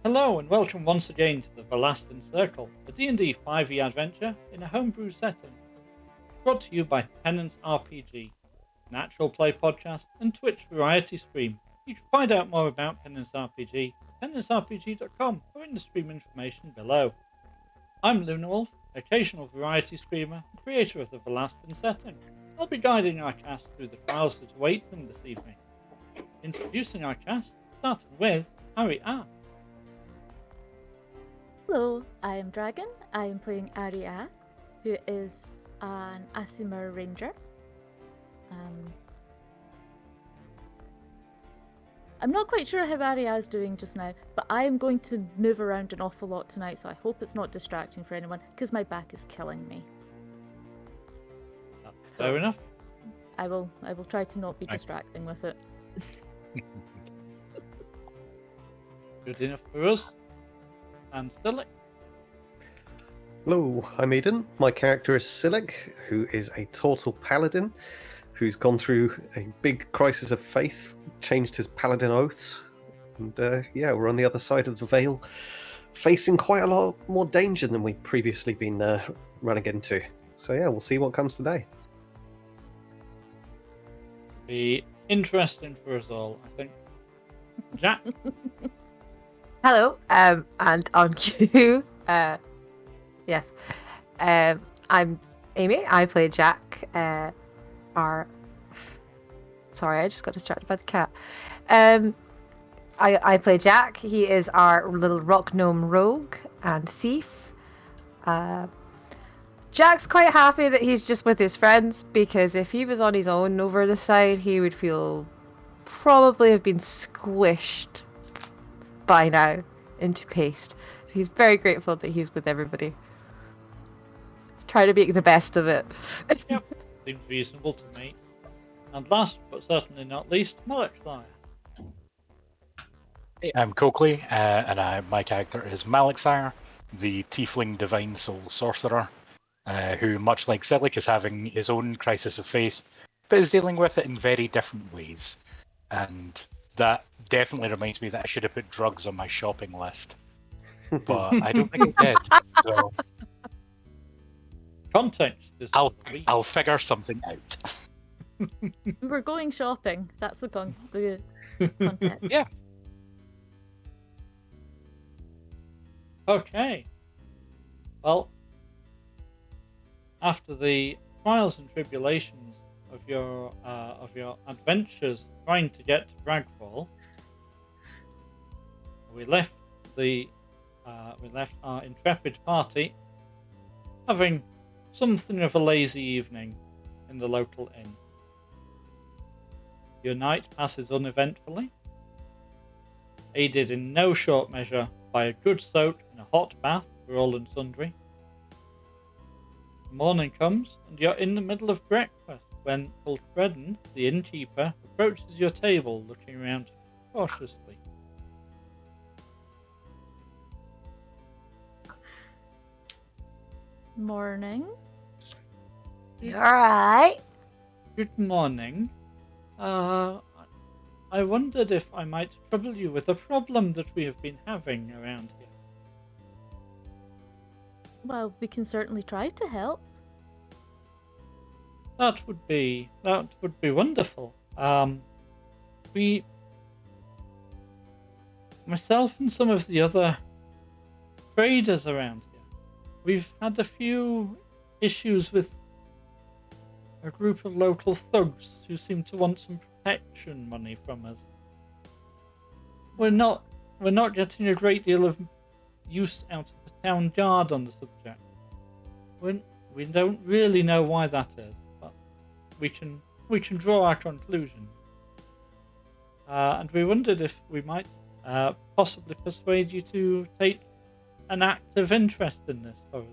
Hello and welcome once again to the Varlastan Circle, a D&D 5e adventure in a homebrew setting. Brought to you by Penance RPG, an actual play podcast and Twitch variety stream. You can find out more about Penance RPG at penancerpg.com or in the stream information below. I'm Lunrwolf, occasional variety streamer and creator of the Varlastan setting. I'll be guiding our cast through the trials that await them this evening. Introducing our cast, starting with Harry R. Hello, I am Dragon. I am playing Aria, who is an Asimar Ranger. I'm not quite sure how Aria is doing just now, but I am going to move around an awful lot tonight, so I hope it's not distracting for anyone, because my back is killing me. Fair enough. I will try to not be distracting with it. Good enough for us. And Silic. Hello, I'm Eden. My character is Silic, who is a Tortle Paladin, who's gone through a big crisis of faith, changed his Paladin oaths, and we're on the other side of the veil, facing quite a lot more danger than we've previously been running into. So yeah, we'll see what comes today. Be interesting for us all, I think. Jack. Hello, and on cue, yes, I'm Amy. I play Jack. Sorry, I just got distracted by the cat. I play Jack. He is our little rock gnome rogue and thief. Jack's quite happy that he's just with his friends, because if he was on his own over the side, he would probably have been squished by now into paste. So he's very grateful that he's with everybody. Try to make the best of it. Yep, seems reasonable to me. And last but certainly not least, Malakthire. Hey, I'm Coakley, and my character is Malakthire, the Tiefling Divine Soul Sorcerer, who, much like Silic, is having his own crisis of faith, but is dealing with it in very different ways. And that definitely reminds me that I should have put drugs on my shopping list. But I don't think I did. So Context is I'll figure something out. We're going shopping. That's the context. Yeah. Okay. Well, after the trials and tribulations of your adventures trying to get to Bragfall, we left our intrepid party having something of a lazy evening in the local inn. Your night passes uneventfully, aided in no short measure by a good soak and a hot bath for all and sundry. Morning comes, and you're in the middle of breakfast when Ulfredden, the innkeeper, approaches your table, looking around cautiously. Morning. You alright? Good morning. I wondered if I might trouble you with a problem that we have been having around here. Well, we can certainly try to help. That would be wonderful. Myself and some of the other traders around here, we've had a few issues with a group of local thugs who seem to want some protection money from us. We're not getting a great deal of use out of the town guard on the subject. We don't really know why that is, but we can draw our conclusions. And we wondered if we might possibly persuade you to take an active interest in this for us.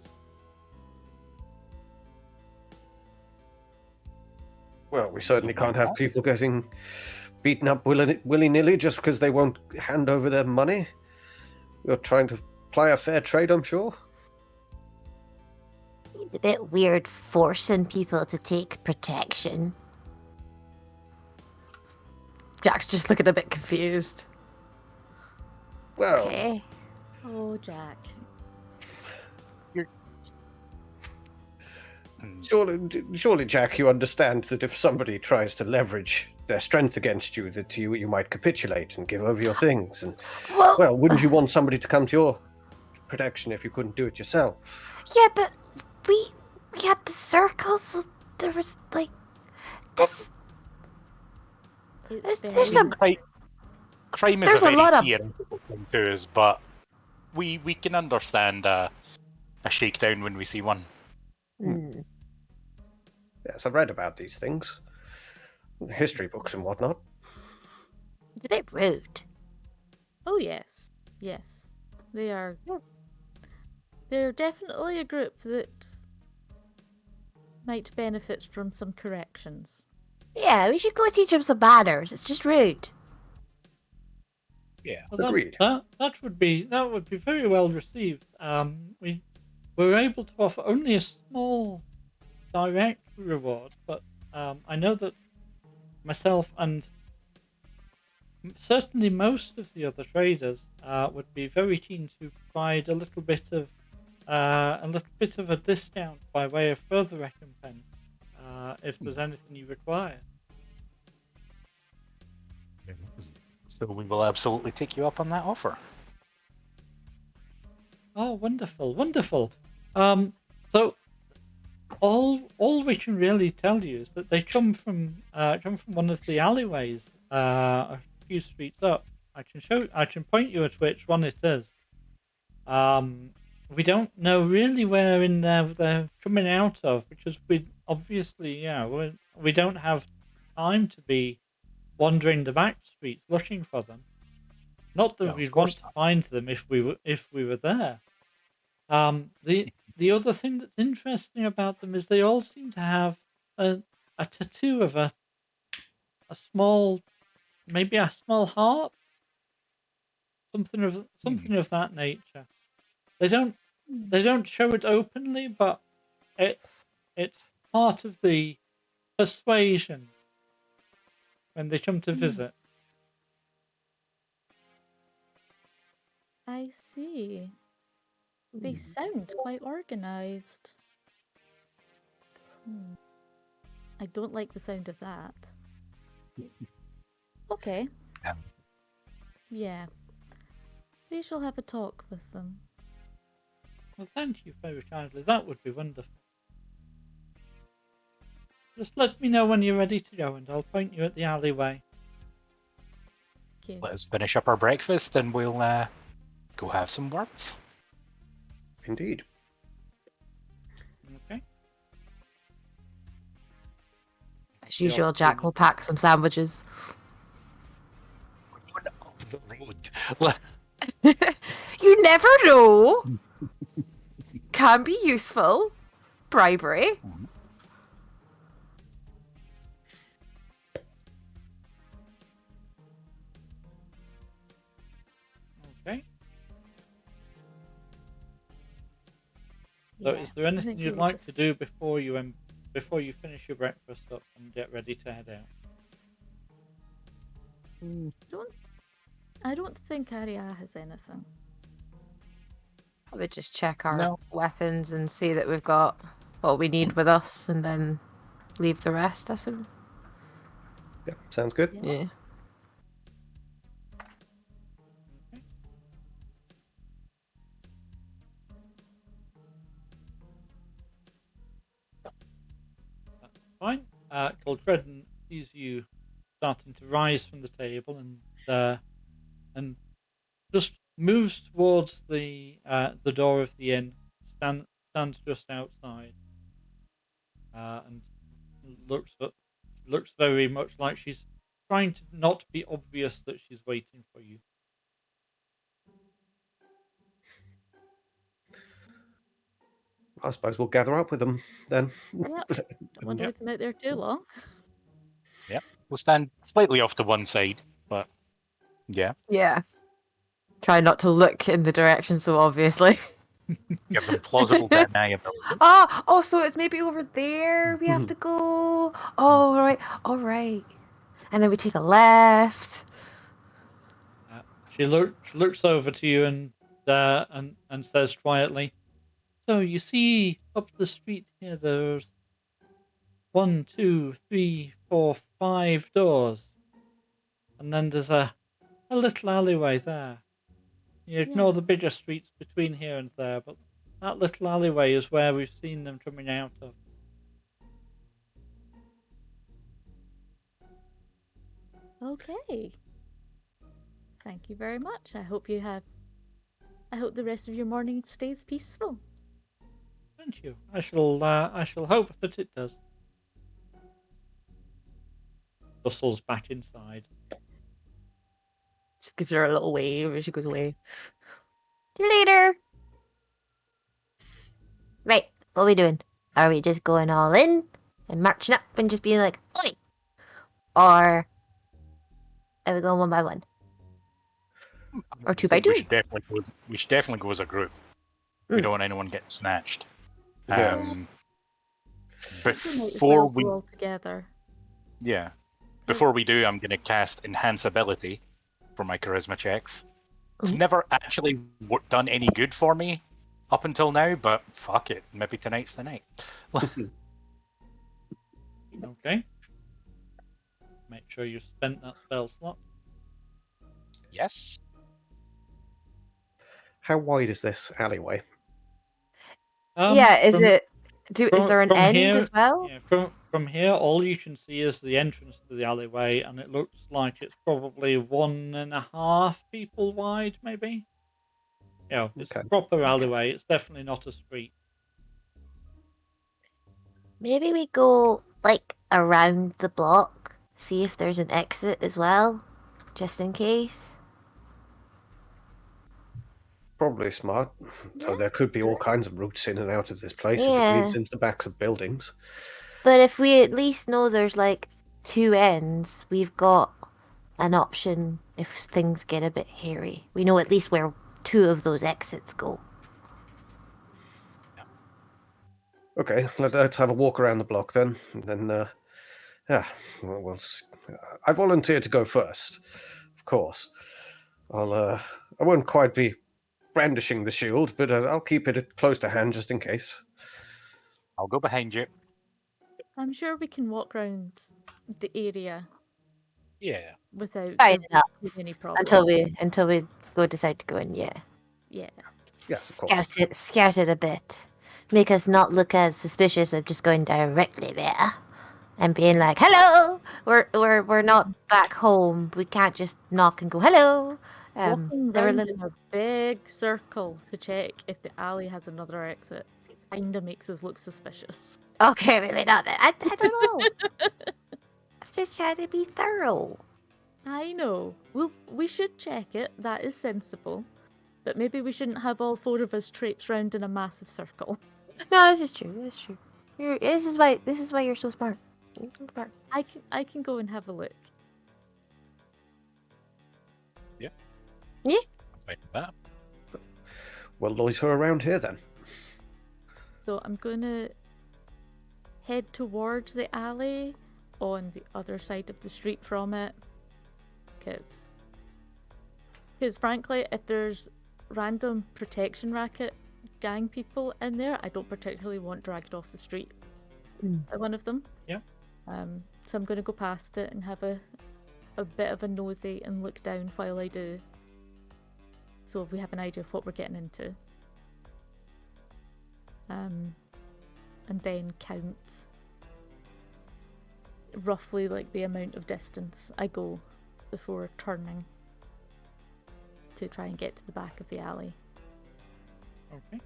Well, we certainly can't have people getting beaten up willy-nilly just because they won't hand over their money. We're trying to ply a fair trade, I'm sure. It's a bit weird forcing people to take protection. Jack's just looking a bit confused. Well, Okay. Oh, Jack. Surely, Jack, you understand that if somebody tries to leverage their strength against you, that you might capitulate and give over your things. And Well, wouldn't you want somebody to come to your protection if you couldn't do it yourself? yeah, but we had the circle, so there was like this. It's There's very... Crime is There's a a very lot of- theoretical thing to us, but we can understand a shakedown when we see one. Hmm. Yes, I've read about these things, history books and whatnot. It's a bit rude. Oh, yes. Yes. They are... They're definitely a group that might benefit from some corrections. Yeah, we should go teach him some manners. It's just rude. Yeah. Well, Agreed. that would be very well received. We were able to offer only a small direct reward, but I know that myself and certainly most of the other traders would be very keen to provide a little bit of a discount by way of further recompense if there's anything you require. So we will absolutely take you up on that offer. Oh, wonderful, wonderful. So all we can really tell you is that they come from one of the alleyways a few streets up. I can point you at which one it is. We don't know really where in there they're coming out of because we don't have time to be wandering the back streets looking for them. Not that No, of we'd course want to find them if we were there. The other thing that's interesting about them is they all seem to have a tattoo of a small, maybe a small harp, something of that nature. They don't show it openly, but it's part of the persuasion when they come to visit. I see. They sound quite organized. I don't like the sound of that. Okay. Yeah. We shall have a talk with them. Well, thank you very kindly. That would be wonderful. Just let me know when you're ready to go, and I'll point you at the alleyway. Okay. Let us finish up our breakfast and we'll go have some words. Indeed. Okay. As usual, Jack will pack some sandwiches. We're going up the road. You never know. Can be useful. Bribery. Okay. So, Yeah, is there I anything think you'd we'll like just- to do before you finish your breakfast up and get ready to head out? I don't think Aria has anything. I would just check our No. weapons and see that we've got what we need with us, and then leave the rest. I assume. Yeah, sounds good. Yeah. Fine. Coldredden sees you starting to rise from the table and just moves towards the door of the inn. Stands just outside. And looks very much like she's trying to not be obvious that she's waiting for you. I suppose we'll gather up with them then. Yep. Don't want to leave them out there too long. We'll stand slightly off to one side, but yeah, Yeah. Try not to look in the direction so obviously. give them plausible deniability. Oh, so it's maybe over there we have to go. Oh, all right. And then we take a left. She looks over to you and and says quietly, "So you see, up the street here, there's 1, 2, 3, 4, 5 doors, and then there's a little alleyway there. You ignore the Yes. bigger streets between here and there, but that little alleyway is where we've seen them coming out of." Okay. Thank you very much. I hope the rest of your morning stays peaceful. Thank you. I shall hope that it does. Bustles back inside. Just gives her a little wave as she goes away. See you later. Right, what are we doing? Are we just going all in and marching up and just being like, oi? Or are we going one by one? Or two by We two? should definitely go as a group. We Mm. don't want anyone getting snatched. Yeah. Before we, all together. yeah, before we do, I'm going to cast Enhance Ability for my charisma checks. It's Mhm. never actually done any good for me up until now, but fuck it, maybe tonight's the night. Okay. Make sure you spent that spell slot. Yes. How wide is this alleyway? Yeah, is From- it? Is there an from end here- as well? Yeah, from here, all you can see is the entrance to the alleyway, and it looks like it's probably 1.5 people wide, maybe. Yeah, it's Okay. a proper alleyway. It's definitely not a street. Maybe we go, like, around the block, see if there's an exit as well, just in case. Probably smart. So Yeah. there could be all kinds of routes in and out of this place if it Yeah. leads into the backs of buildings. But if we at least know there's, like, two ends, we've got an option if things get a bit hairy. We know at least where two of those exits go. Okay, let's have a walk around the block then. And then, I volunteer to go first, of course. I won't quite be brandishing the shield, but I'll keep it close to hand just in case. I'll go behind you. I'm sure we can walk around the area Yeah. without Fine there enough. being any problem. Until we go decide to go in, yeah. Yeah. Yes, of course. Scout it a bit. Make us not look as suspicious of just going directly there and being like, "Hello, we're not back home. We can't just knock and go hello." Walking They're a round little. in a big circle to check if the alley has another exit kinda makes us look suspicious. Okay, maybe not then. I don't know. I'm just trying to be thorough. I know. We should check it. That is sensible. But maybe we shouldn't have all four of us traipse round in a massive circle. No, this is true. This is true. This is why you're so smart. You're so smart. I can go and have a look. I'm fine with that. We'll loiter around here then. So I'm gonna head towards the alley on the other side of the street from it. Because frankly, if there's random protection racket gang people in there, I don't particularly want dragged off the street by one of them. Yeah. So I'm going to go past it and have a bit of a nosy and look down while I do. So we have an idea of what we're getting into. And then count roughly like the amount of distance I go before turning to try and get to the back of the alley. Okay.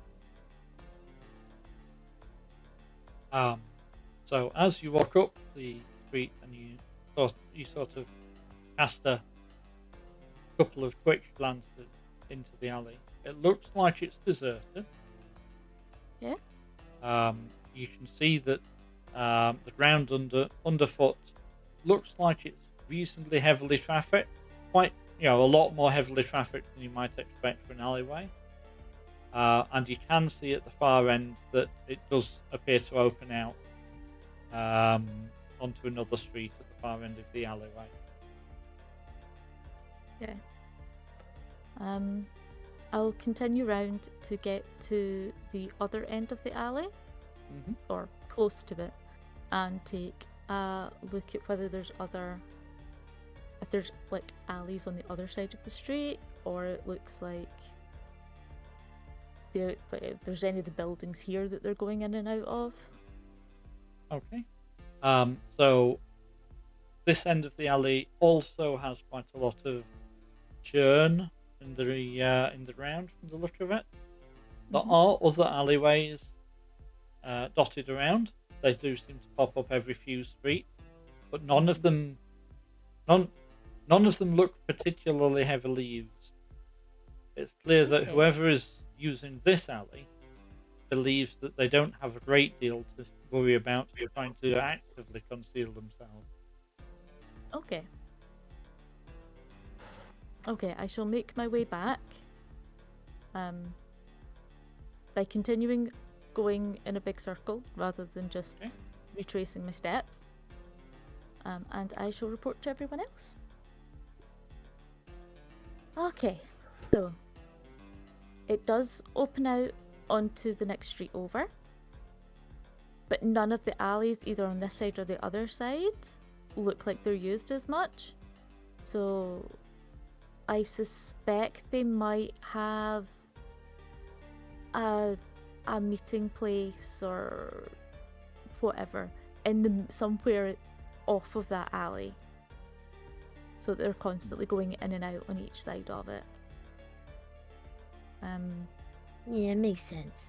So as you walk up the street and you sort of cast a couple of quick glances into the alley, it looks like it's deserted. Yeah. You can see that the ground underfoot looks like it's reasonably heavily trafficked, quite a lot more heavily trafficked than you might expect for an alleyway. And you can see at the far end that it does appear to open out onto another street at the far end of the alleyway. Yeah. I'll continue round to get to the other end of the alley, or close to it, and take a look at whether there's if there's like alleys on the other side of the street, or it looks like if there's any of the buildings here that they're going in and out of. Okay. So this end of the alley also has quite a lot of churn in the ground from the look of it. There are other alleyways dotted around. They do seem to pop up every few streets, but none of them look particularly heavily used. It's clear that whoever is using this alley believes that they don't have a great deal to worry about trying to actively conceal themselves. Okay, I shall make my way back by continuing going in a big circle rather than just retracing my steps. And I shall report to everyone else. Okay, so it does open out onto the next street over, but none of the alleys, either on this side or the other side, look like they're used as much. So I suspect they might have a meeting place or whatever somewhere off of that alley, so they're constantly going in and out on each side of it. Yeah, it makes sense.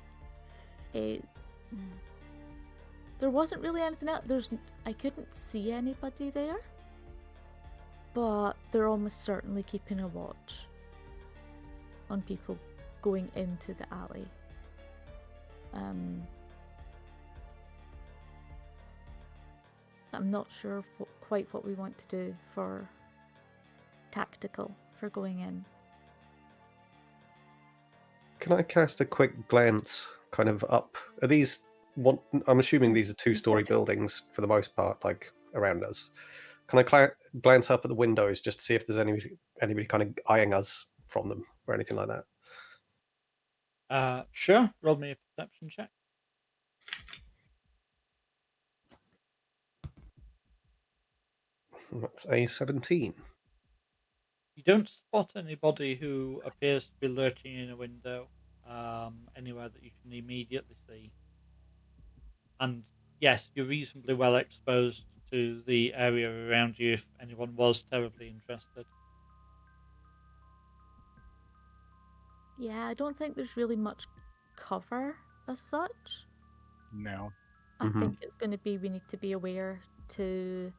There wasn't really anything else. I couldn't see anybody there, but they're almost certainly keeping a watch on people going into the alley. I'm not sure quite what we want to do for tactical for going in. Can I cast a quick glance kind of up? Are these I'm assuming these are two-story buildings for the most part, like around us. Can I glance up at the windows just to see if there's anybody kind of eyeing us from them or anything like that? Sure. Roll me a perception check. That's a 17. You don't spot anybody who appears to be lurking in a window anywhere that you can immediately see. And yes, you're reasonably well exposed to the area around you if anyone was terribly interested. Yeah, I don't think there's really much cover as such. No. I think it's going to be we need to be aware to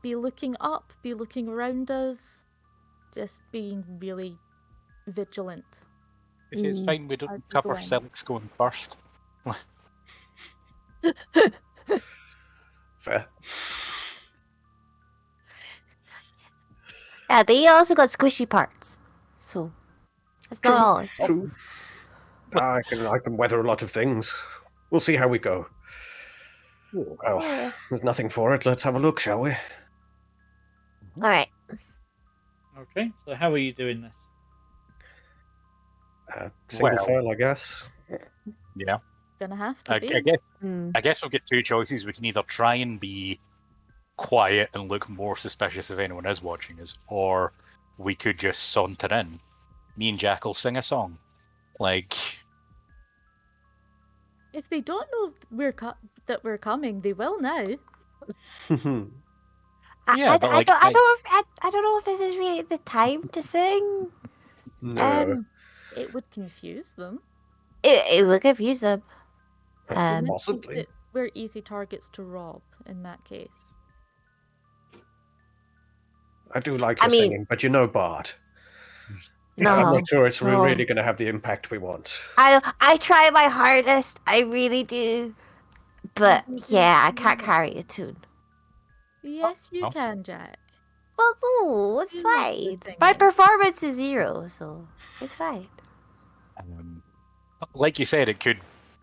be looking up, be looking around us, just being really vigilant. It's fine, we As don't we cover go in. Silix going first. Fair. Yeah, but you also got squishy parts, so that's not all. True. I can weather a lot of things. We'll see how we go. Well, Yeah. there's nothing for it. Let's have a look, shall we? All right. Okay, so how are you doing this? Single file, I guess. Yeah. Gonna have to be. I guess we'll get two choices. We can either try and be quiet and look more suspicious if anyone is watching us, or we could just saunter in. Me and Jack will sing a song. Like, If they don't know that we're coming, they will now. Yeah, I but, don't like, I don't know if this is really the time to sing. No. It would confuse them. It will confuse them. They might think Possibly. that we're easy targets to rob in that case. I do like your singing, but you know Bart. No, I'm not sure it's no. really going to have the impact we want. I try my hardest. I really do. But yeah, I can't carry a tune. Yes, you Oh. can, Jack. Well, no, it's You love fine. the My singing. performance is 0, so it's fine. like you said, it could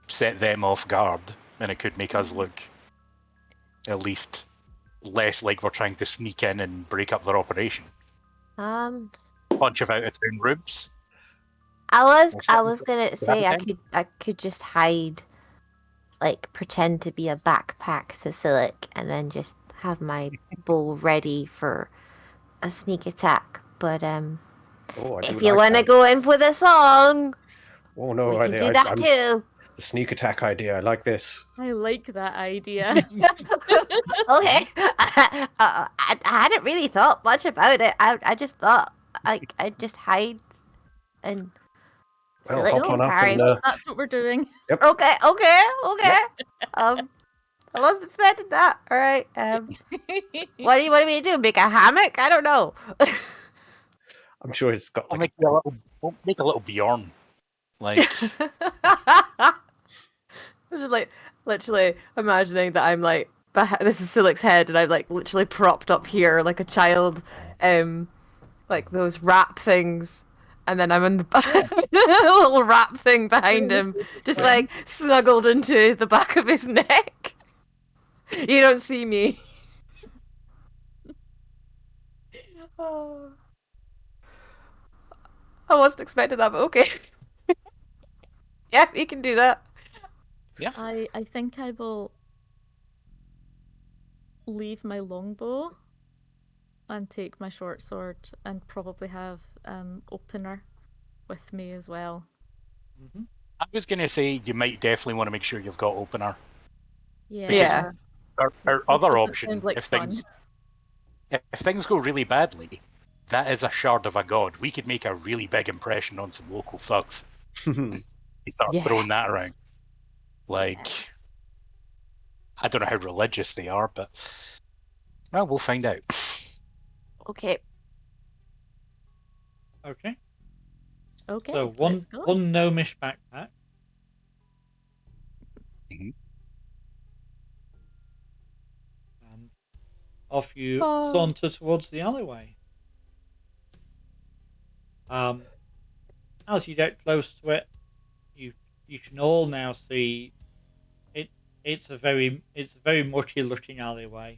set them off guard, and it could make us look at least less like we're trying to sneak in and break up their operation. bunch of out-of-town rubes. I was Well, gonna say I time. could just hide, like pretend to be a backpack to Silic, and then just have my bow ready for a sneak attack. But Oh, I do if you like want to that. go in for the song, Oh no, we can I, do I, that I'm too. the sneak attack idea. I like this. I like that idea. Okay. I hadn't really thought much about it. I just thought I'd just hide and Well, Silic hop can on up carry and me. That's what we're doing. Okay. I wasn't expecting that. All right. What do you want me to do? Make a hammock? I don't know. I'm sure it's got We'll like make a little Bjorn. Like, I'm just like literally imagining that I'm like this is Silic's head, and I'm like literally propped up here like a child, like those wrap things, and then I'm in the a little wrap thing behind him, just like snuggled into the back of his neck. You don't see me. Oh. I wasn't expecting that, but okay. Yeah, you can do that. yeah. I think I will leave my longbow and take my short sword and probably have opener with me as well. Hmm. I was going to say you might definitely want to make sure you've got opener. Yeah. Yeah. Our This other doesn't option, sound like if fun. things go really badly, that is a shard of a god. We could make a really big impression on some local thugs. You start Yeah. throwing that around. Like, I don't know how religious they are, but well, we'll find out. Okay. Okay. Okay. So one let's go. gnomish backpack. Mhm. And off you Oh. saunter towards the alleyway. As you get close to it, you can all now see it. It's a very mucky looking alleyway.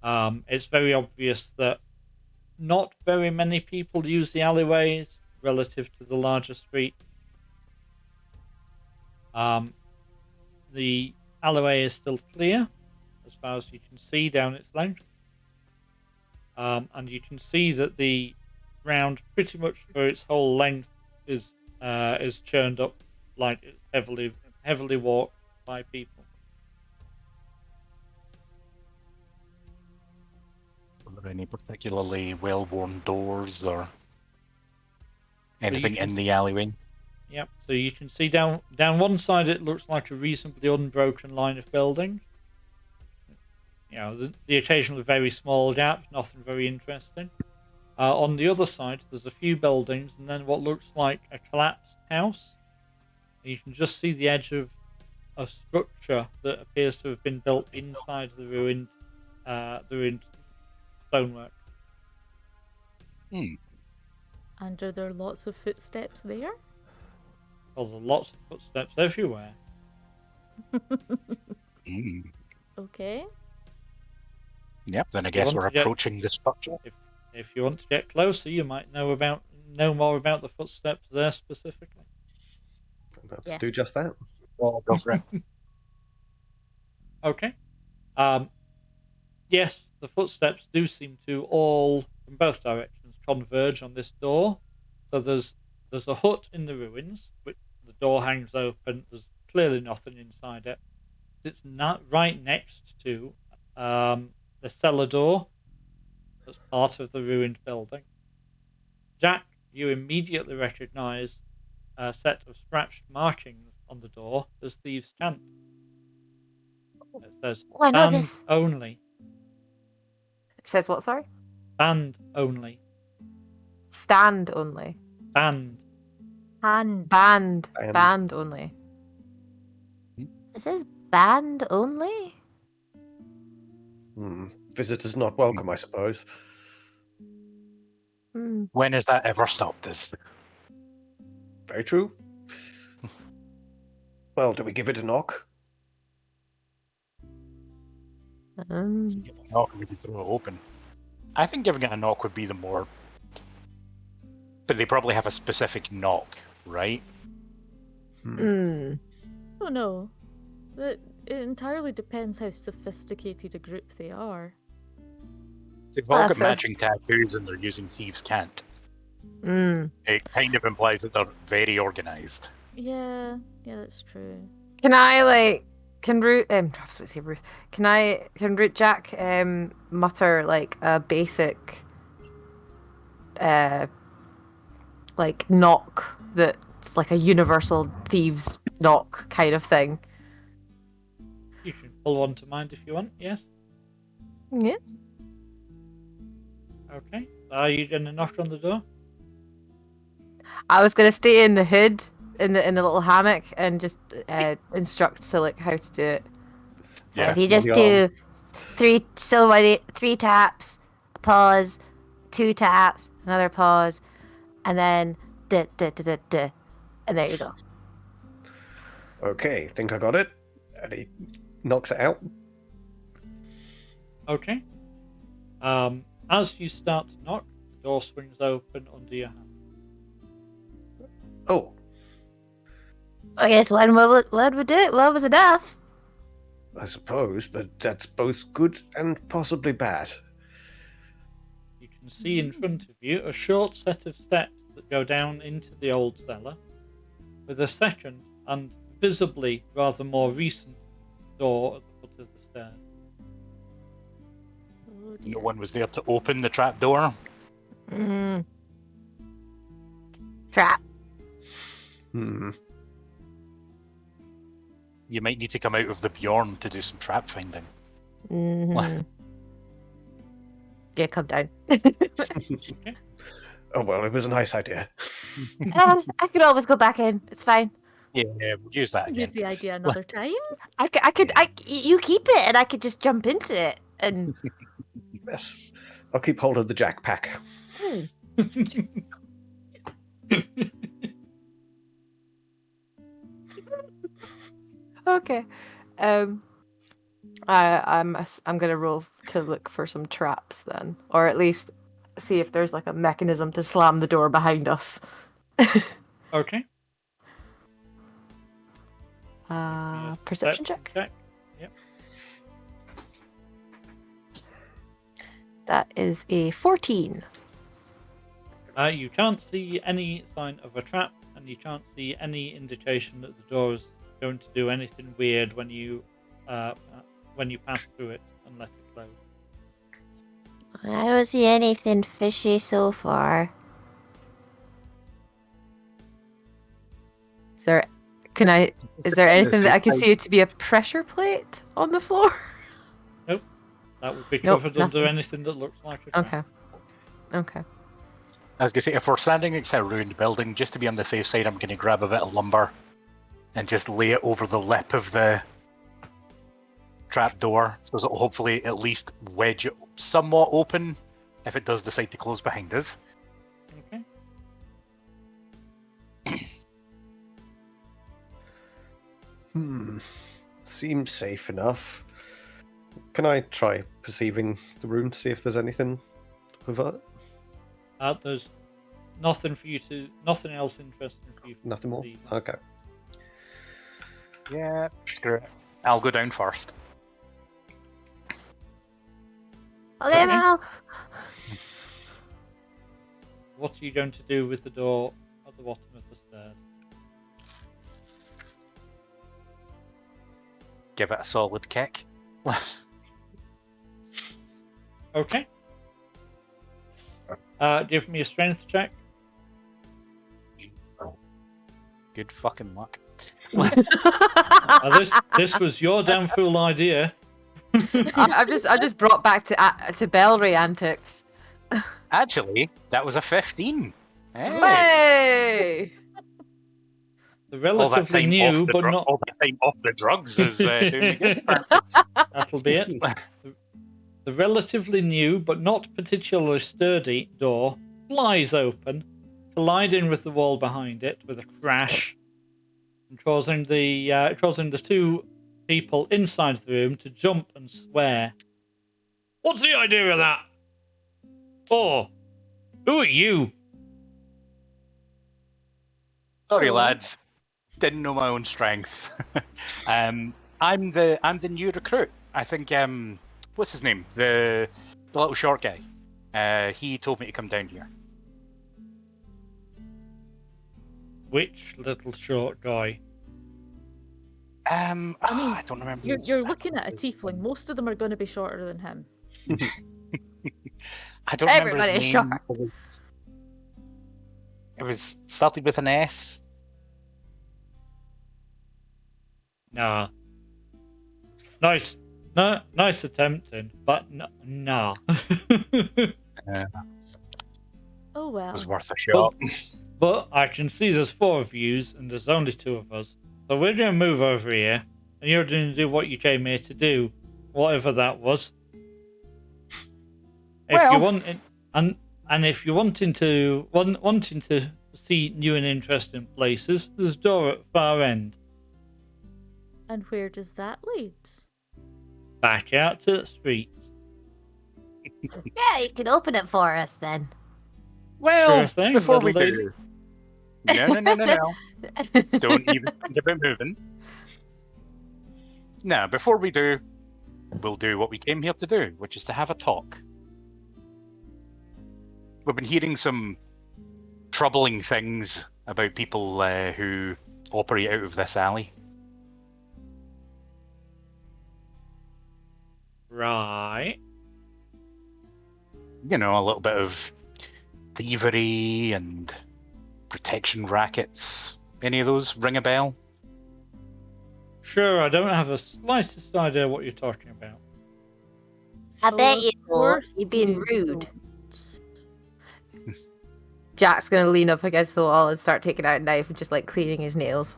It's very obvious that not very many people use the alleyways relative to the larger street. The alleyway is still clear as far as you can see down its length. And you can see that the ground pretty much for its whole length is churned up, like it's heavily walked by people. Are there any particularly well-worn doors or anything can in the alleyway? Yep. So you can see down one side it looks like a reasonably unbroken line of buildings. You know, the occasional very small gap, nothing very interesting. On the other side, there's a few buildings and then what looks like a collapsed house. And you can just see the edge of a structure that appears to have been built inside the ruined stonework. And are there lots of footsteps there? Well, there are lots of footsteps everywhere. Okay. Yep, then I You guess want we're to get- approaching the structure. If you want to get closer, you might know more about the footsteps there specifically. Let's Yes. do just that. Well, go for it. Okay. Yes, the footsteps do seem to all, from both directions, converge on this door. So there's a hut in the ruins, which the door hangs open. There's clearly nothing inside it. It's not right next to the cellar door that's part of the ruined building. Jack, you immediately recognise a set of scratched markings on the door as thieves' chant. It says, Oh, I know "Band this. only, It says what, sorry? band only, Stand only. band." Hand. Band. Band. Band only. It says band only. Visitors not welcome, I suppose. Hmm. When has that ever stopped us? Very true. Well, do we give it a knock? Give it a knock and we can throw it open. I think giving it a knock would be the more But they probably have a specific knock, right? Hmm. Oh no. It entirely depends how sophisticated a group they are. They've all got for- matching tattoos and they're using thieves' cant. Hmm. It kind of implies that they're very organized. Yeah, that's true. Can I can Root perhaps let's say Ruth. Can Root Jack mutter like a basic like knock that's like a universal thieves knock kind of thing? You can pull one to mind if you want. Yes. Yes. Okay. Are you going to knock on the door? I was gonna stay in the hood in the little hammock and just instruct Silik how to do it. So Yeah, if you on just the do three taps, pause, 2 taps, another pause, and then da da da da da, and there you go. Okay, think I got it. And he knocks it out. Okay. As you start to knock, the door swings open under your hand. Oh, I guess one would do it. One was enough. I suppose, but that's both good and possibly bad. You can see in front of you a short set of steps that go down into the old cellar, with a second and visibly rather more recent door at the foot of the stairs. Oh dear. No one was there to open the trap door. Trap. Hmm. You might need to come out of the Bjorn to do some trap finding. Mm-hmm. Yeah, come down. Oh well, it was a nice idea. I could always go back in. It's fine. Yeah, we'll use that again. Use the idea another time. You keep it, and I could just jump into it. And Yes, I'll keep hold of the jackpack. Okay. I'm gonna roll to look for some traps then, or at least see if there's like a mechanism to slam the door behind us. Okay. Perception check. Yep. That is a 14. You can't see any sign of a trap, and you can't see any indication that the door is going to do anything weird when you pass through it and let it close. I don't see anything fishy so far. Is there anything that I can see to be a pressure plate on the floor? That would be Nope, covered under nothing. anything that looks like a trap. Okay. I was going to say, if we're standing next to a ruined building, just to be on the safe side, I'm going to grab a bit of lumber and just lay it over the lip of the trap door, so it'll hopefully at least wedge it somewhat open if it does decide to close behind us. Okay. Seems safe enough. Can I try perceiving the room to see if there's anything with it? There's nothing else interesting for you. Nothing more? See. Okay. Yeah, screw it. I'll go down first. Okay, Mal. What are you going to do with the door at the bottom of the stairs? Give it a solid kick. Okay. Give me a strength check. Good fucking luck. This was your damn fool idea. I just brought back to Bellry antics. Actually, that was a 15. Hey. Way! The All that relatively time new, off the but not. all that time off the drugs is doing me good. That'll be it. The relatively new, but not particularly sturdy door flies open, colliding with the wall behind it with a crash, and causing the two people inside the room to jump and swear. What's the idea of that? Oh, who are you? Sorry, Oh. lads. Didn't know my own strength. I'm the new recruit. I think what's his name? The little short guy. He told me to come down here. Which little short guy? I mean, I don't remember. You're looking at a tiefling. Most of them are going to be shorter than him. I don't remember his Everybody's name. short. It was started with an S. Nah. Nice. No, nice attempting, but nah. Oh well. It was worth a shot. But I can see there's 4 of yous and there's only 2 of us. So we're going to move over here and you're going to do what you came here to do. Whatever that was. If Well- you want, and if you're wanting to see new and interesting places, there's a door at the far end. And where does that lead? Back out to the streets. Yeah, you can open it for us then. Well, Sure thing, before we little lady. do. No. Don't even think about moving. No, before we do, we'll do what we came here to do, which is to have a talk. We've been hearing some troubling things about people who operate out of this alley. Right. You know, a little bit of thievery and protection rackets. Any of those ring a bell? Sure, I don't have a slightest idea what you're talking about. I Oh, bet of you do. course You're being you rude. don't. Jack's gonna lean up against the wall and start taking out a knife and just like cleaning his nails.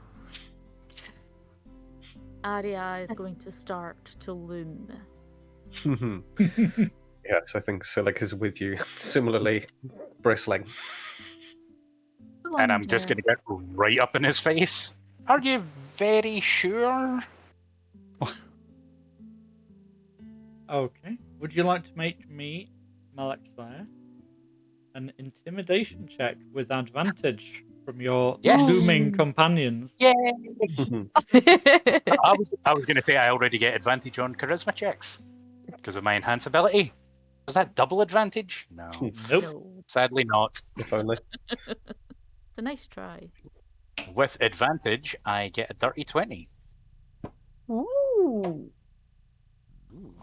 Aria is going to start to loom. Yes, I think Silic is with you. Similarly, bristling. And I'm just going to get right up in his face. Are you very sure? Okay. Would you like to make me, Malexia, an intimidation check with advantage from your Yes. looming companions? Yay! I was going to say I already get advantage on charisma checks because of my enhance ability. Was that double advantage? No, Nope. No, sadly not. If only. it's a nice try. With advantage, I get a dirty 20. Ooh. Ooh.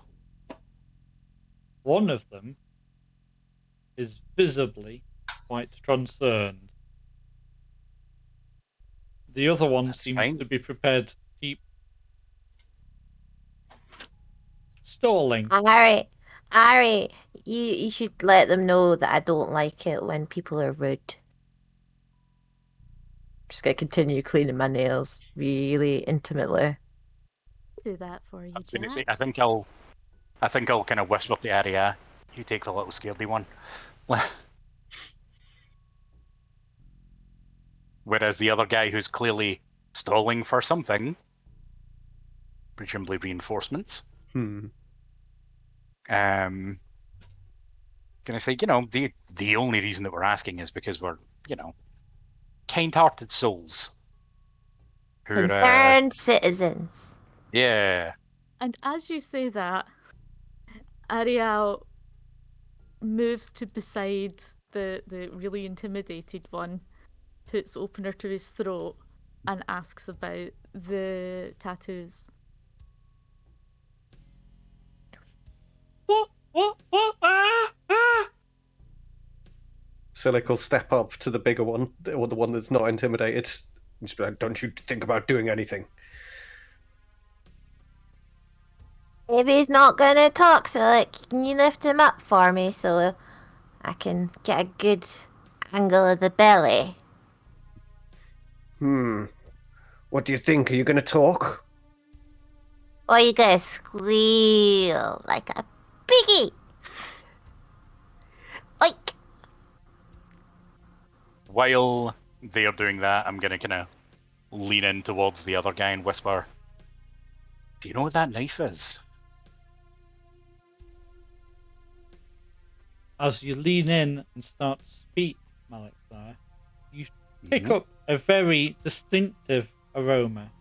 One of them is visibly quite concerned. The other one That's seems fine. to be prepared to keep stalling. Ari, you should let them know that I don't like it when people are rude. Just gonna continue cleaning my nails really intimately. Do that for you, I was going to say, Jack. I think I'll kind of whisper to Aria. You take the little scaredy one. Whereas the other guy who's clearly stalling for something, presumably reinforcements, Hmm. Can I say, the only reason that we're asking is because we're, kind-hearted souls. Who are, Concerned citizens. yeah. And as you say that, Ariel moves to beside the really intimidated one, puts opener to his throat, and asks about the tattoos. What? Ah! Silic will step up to the bigger one, or the one that's not intimidated. And just be like, don't you think about doing anything? If he's not gonna talk, so like, can you lift him up for me so I can get a good angle of the belly? What do you think? Are you going to talk? Or you gonna squeal like a piggy? Like, While they're doing that, I'm going to kind of lean in towards the other guy and whisper, do you know what that knife is? As you lean in and start to speak, Malexia, you pick up a very distinctive aroma.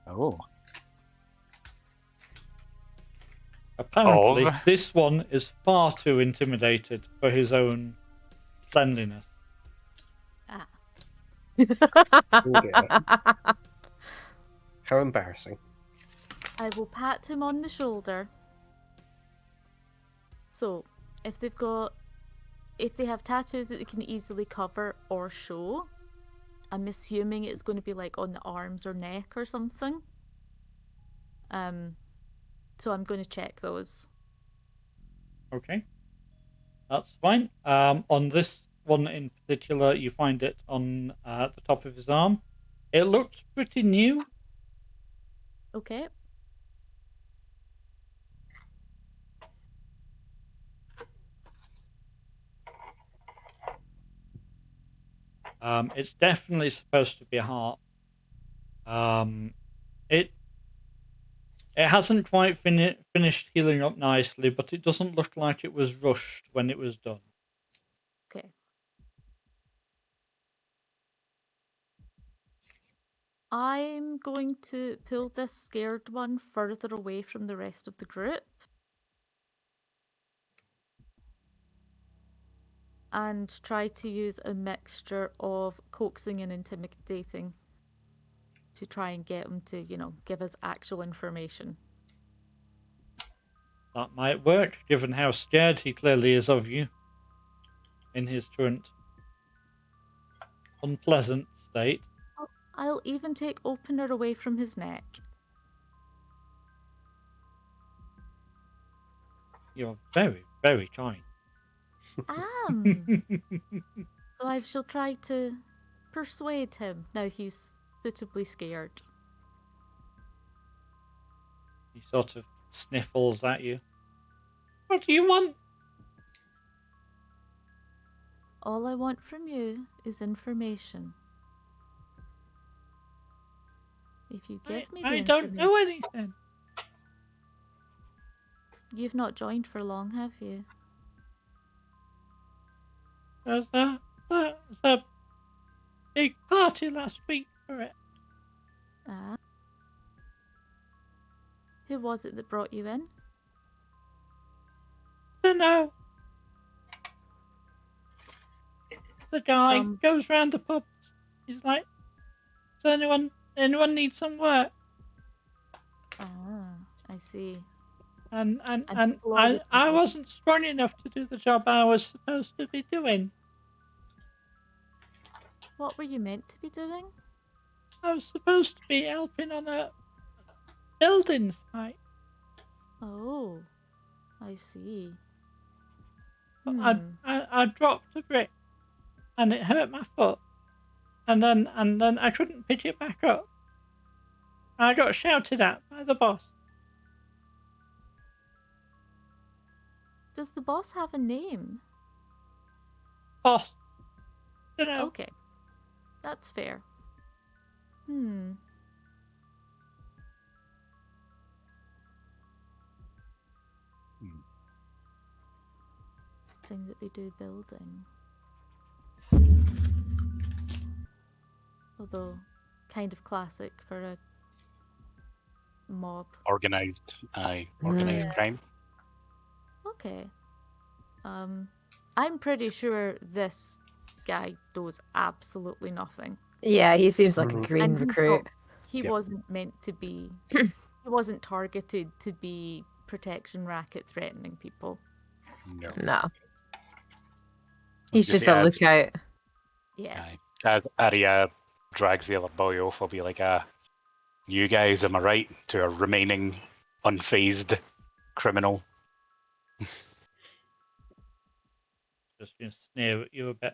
Oh. Apparently, Of? this one is far too intimidated for his own cleanliness. Ah. Oh dear. How embarrassing. I will pat him on the shoulder. So, if they have tattoos that they can easily cover or show, I'm assuming it's going to be like on the arms or neck or something. So I'm going to check those. Okay, that's fine. On this one in particular, you find it on the top of his arm. It looks pretty new. Okay. It's definitely supposed to be a heart. It hasn't quite finished healing up nicely, but it doesn't look like it was rushed when it was done. Okay. I'm going to pull this scared one further away from the rest of the group. And try to use a mixture of coaxing and intimidating to try and get him to, give us actual information. That might work, given how scared he clearly is of you in his current unpleasant state. I'll even take opener away from his neck. You're very, very kind. So I shall try to persuade him. Now he's suitably scared. He sort of sniffles at you. What do you want? All I want from you is information. If you give me the I don't know anything. You've not joined for long, have you? There's a big party last week for it. Ah. Who was it that brought you in? Don't know. The guy goes round the pubs. He's like, does anyone need some work? Ah, I see. And I wasn't strong enough to do the job I was supposed to be doing. What were you meant to be doing? I was supposed to be helping on a building site. Oh, I see. But I dropped a brick, and it hurt my foot, and then I couldn't pick it back up. I got shouted at by the boss. Does the boss have a name? Boss. You know. Okay, that's fair. Thing that they do building. Although, kind of classic for a mob. Organised crime. Okay. I'm pretty sure this guy knows absolutely nothing. Yeah, he seems like a green recruit. He wasn't meant to be. He wasn't targeted to be protection racket threatening people. No. He's just a lookout. Yeah. Arya drags the other boy off. I'll be like, you guys, am I right? To a remaining unfazed criminal. Just gonna sneer at you a bit.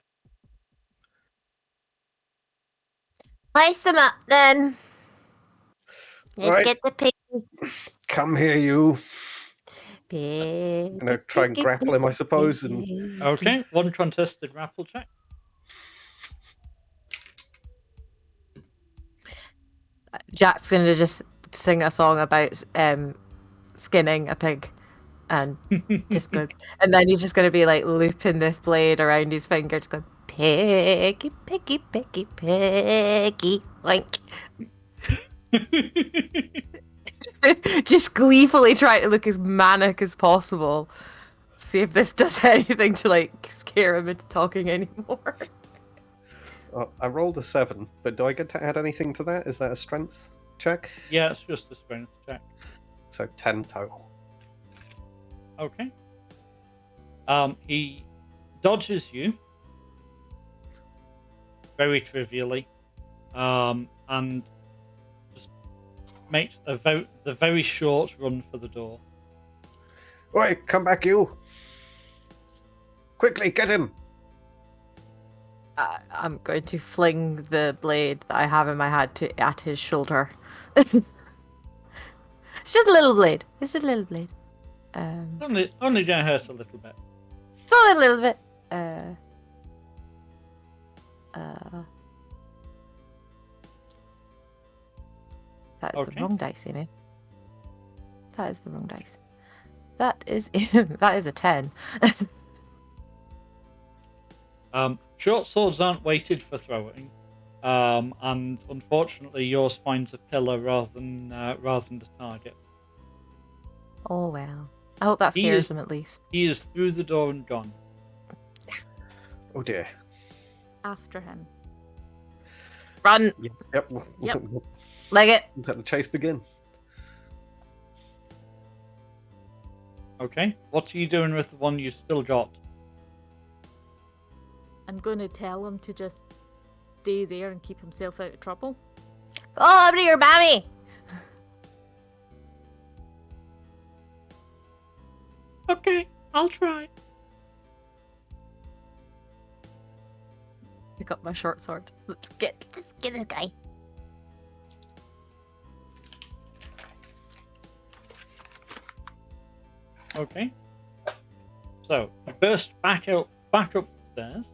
Ice them up then. Let's get the pig. Come here, you. Pig. I'm gonna try and grapple him, I suppose. And Okay, one contested grapple check. Jack's gonna just sing a song about skinning a pig, and just go, and then he's just gonna be like looping this blade around his finger, just going Peggy, Peggy, Peggy, Peggy. Like, Just gleefully trying to look as manic as possible. See if this does anything to like scare him into talking anymore. I rolled a 7, but do I get to add anything to that? Is that a strength check? Yeah, it's just a strength check. So 10 total. Okay. He dodges you very trivially, and just makes the very short run for the door. Oi, come back, you! Quickly, get him! I'm going to fling the blade that I have in my hand at his shoulder. It's just a little blade. It's just a little blade. Only gonna hurt a little bit. It's only a little bit. That is Okay. the wrong dice, Amy. That is the wrong dice. That is that is a 10. Short swords aren't weighted for throwing, and unfortunately, yours finds a pillar rather than the target. Oh well. I hope that He scares is- him at least. He is through the door and gone. Oh dear. After him. Run! Yep. Yep. Leg it! Let the chase begin. Okay, what are you doing with the one you still got? I'm going to tell him to just stay there and keep himself out of trouble. go over to your mommy. Okay, I'll try. Pick up my short sword. Let's get this guy. Okay. So you burst back up the stairs.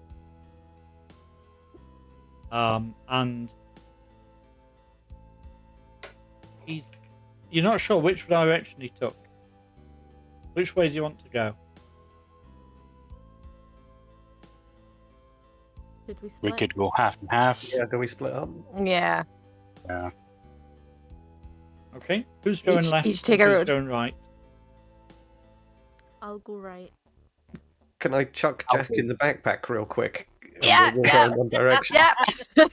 And you're not sure which direction he took. Which way do you want to go? Did we We split? could go half and half. Yeah, do we split up? Yeah. Yeah. Okay. Who's going Each- left? each take and a who's road. going right? I'll go right. Can I chuck Jack in the backpack real quick? And Yeah, we'll yeah, go in one direction. Yeah.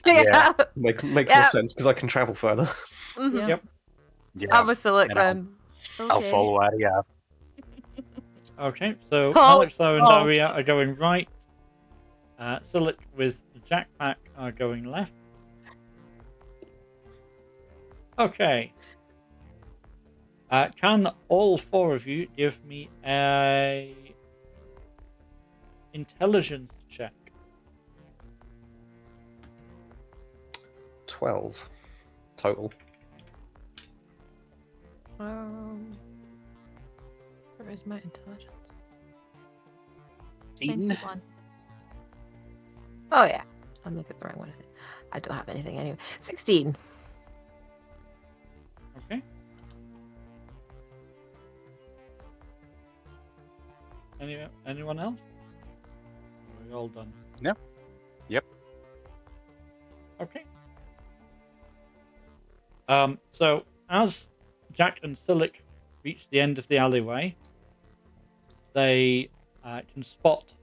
Yeah. Makes Yeah. more sense because I can travel further. Mhm. Yep. Yeah. I'm a Silic And I'll- then. I'll Okay. follow Aria. Okay. So Oh, Alexar and oh. Daria are going right. Silik with Jackpack are going left. Okay. Can all four of you give me a intelligence check? 12 total. Where is my intelligence? 21. Oh yeah. I'm looking at the wrong one. I don't have anything anyway. 16. Okay. Anyone else? Are we all done? Yep. Yep. Okay. So as Jack and Silik reach the end of the alleyway, they can spot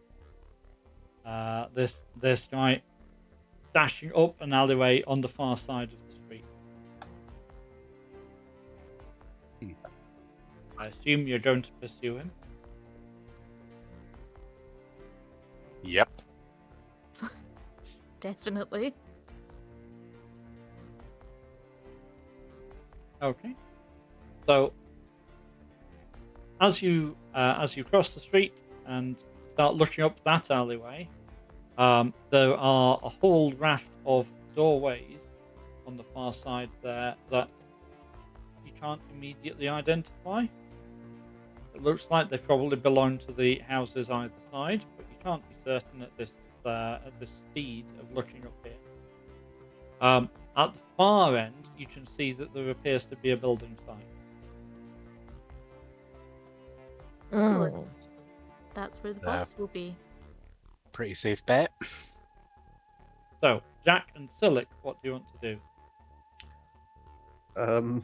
this guy dashing up an alleyway on the far side of the street. I assume you're going to pursue him. Yep. Definitely. Okay. So as you cross the street and start looking up that alleyway, there are a whole raft of doorways on the far side there that you can't immediately identify. It looks like they probably belong to the houses either side, but you can't be certain at this speed of looking up here. At the far end, you can see that there appears to be a building site. Good. That's where the Yeah. boss will be. Pretty safe bet. So, Jack and Silic, what do you want to do?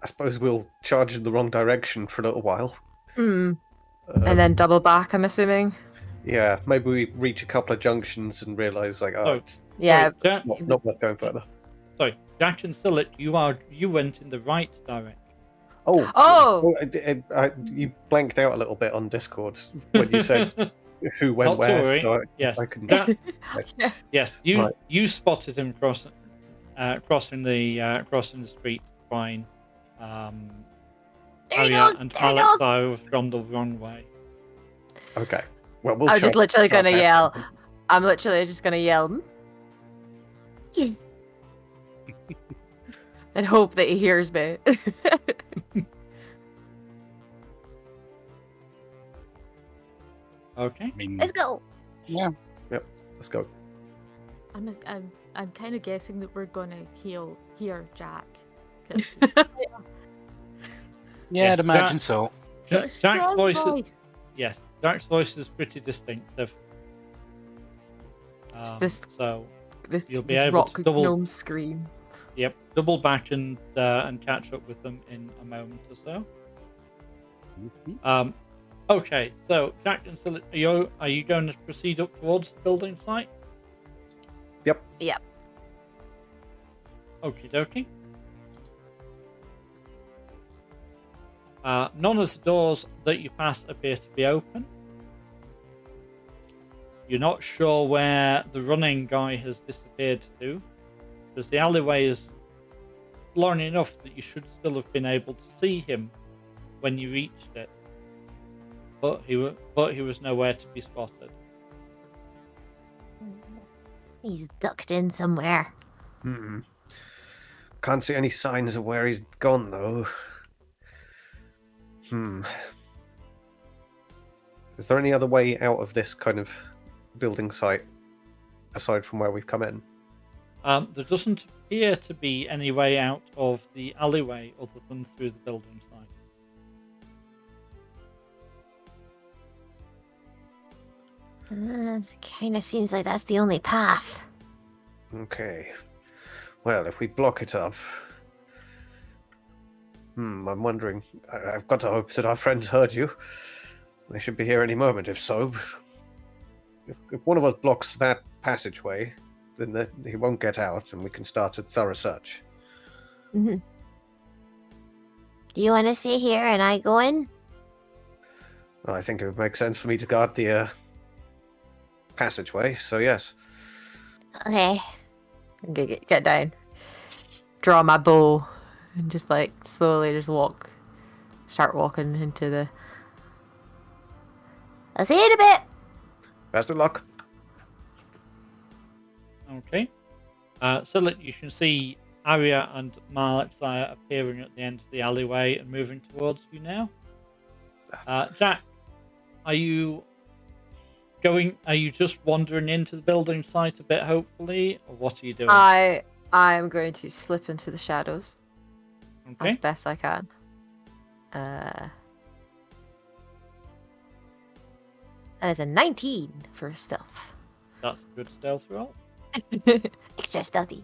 I suppose we'll charge in the wrong direction for a little while. And then double back, I'm assuming. Yeah, maybe we reach a couple of junctions and realise, like, Oh, it's Yeah. Sorry, Jack, not worth going further. sorry, Jack and Silic, you went in the right direction. Oh! You blanked out a little bit on Discord when you said who went Not to where, worry. so Yes, I couldn't. Jack, yes, Right. you spotted him crossing the street. Fine. There he Arya goes, and there he goes. Alexei have gone the wrong way. Okay. Well, we'll I'm just literally try gonna past yell. them. I'm literally just gonna yell. And hope that he hears me. Okay. I mean, Let's go. yeah. Let's go. I'm kind of guessing that we're gonna hear Jack. 'Cause Yeah, Yes, I'd imagine Jack- so. Jack's strong voice. Yes, Jack's voice is pretty distinctive. This- So, This, You'll be this able rock to double- gnome scream. yep, double back and catch up with them in a moment or so. Okay, so Jack and Silic, are you going to proceed up towards the building site? Yep. Yep. Okie dokie. None of the doors that you pass appear to be open. You're not sure where the running guy has disappeared to, because the alleyway is long enough that you should still have been able to see him when you reached it. But he was nowhere to be spotted. He's ducked in somewhere. Can't see any signs of where he's gone, though. Is there any other way out of this kind of building site aside from where we've come in? There doesn't appear to be any way out of the alleyway other than through the building site. Kind of seems like that's the only path. Okay. Well, if we block it up... I'm wondering... I've got to hope that our friends heard you. They should be here any moment, if so. If one of us blocks that passageway, then he won't get out, and we can start a thorough search. Do you want to stay here and I go in? Well, I think it would make sense for me to guard the passageway, so yes. Okay. Get down. Draw my bow. And just like slowly just start walking into the... I'll see you in a bit. Best of luck. Okay. So you can see Arya and Malexia appearing at the end of the alleyway and moving towards you now. Jack, are you just wandering into the building site a bit, hopefully, or what are you doing? I am going to slip into the shadows Okay. as best I can. That is a 19 for stealth. That's a good stealth roll. Extra stealthy.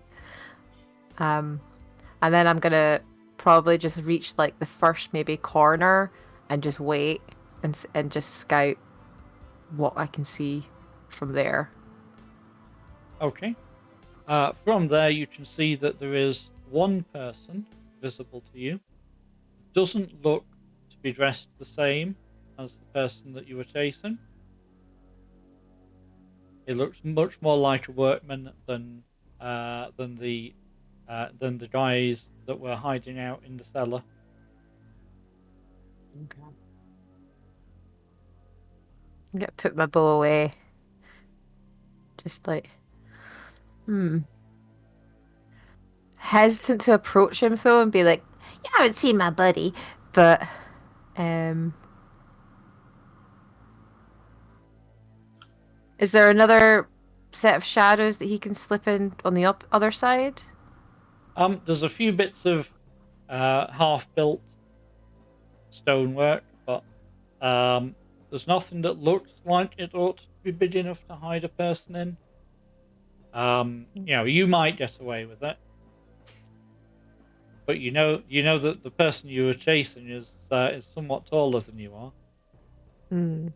And then I'm gonna probably just reach like the first maybe corner and just wait and just scout what I can see from there. Okay. From there, you can see that there is one person visible to you. Doesn't look to be dressed the same as the person that you were chasing. It looks much more like a workman than the guys that were hiding out in the cellar. Okay. I'm gonna put my bow away. Just like, hesitant to approach him though and be like, You haven't seen my buddy. but is there another set of shadows that he can slip in on the other side? There's a few bits of half-built stonework, but there's nothing that looks like it ought to be big enough to hide a person in. You might get away with it, but you know that the person you were chasing is somewhat taller than you are. Hmm.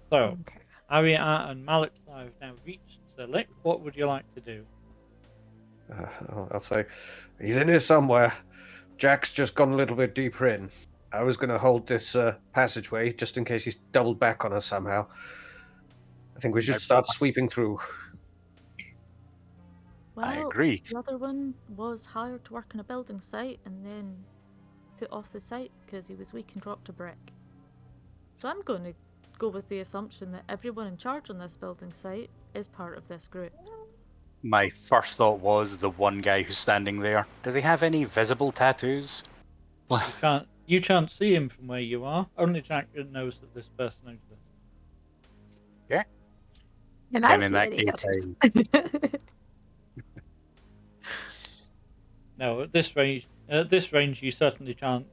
So, Okay. Ariana and Malik have now reached Silik. What would you like to do? I'll say, he's in here somewhere. Jack's just gone a little bit deeper in. I was going to hold this passageway just in case he's doubled back on us somehow. I think we should start sweeping through. Well, I agree. the other one was hired to work on a building site and then put off the site because he was weak and dropped a brick. So I'm going to go with the assumption that everyone in charge on this building site is part of this group. My first thought was the one guy who's standing there. Does he have any visible tattoos? You can't see him from where you are. Only Jack knows that this person exists. Yeah. And Then I in see that any case, tattoos. No, at this range, you certainly can't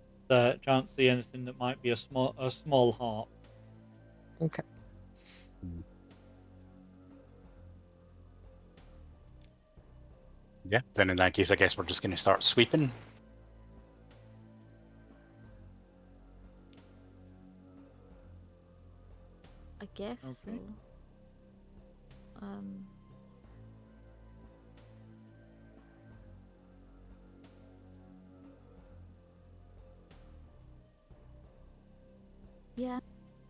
see anything that might be a small heart. Okay. Yeah, then in that case, I guess we're just going to start sweeping. I guess Okay. so. Yeah,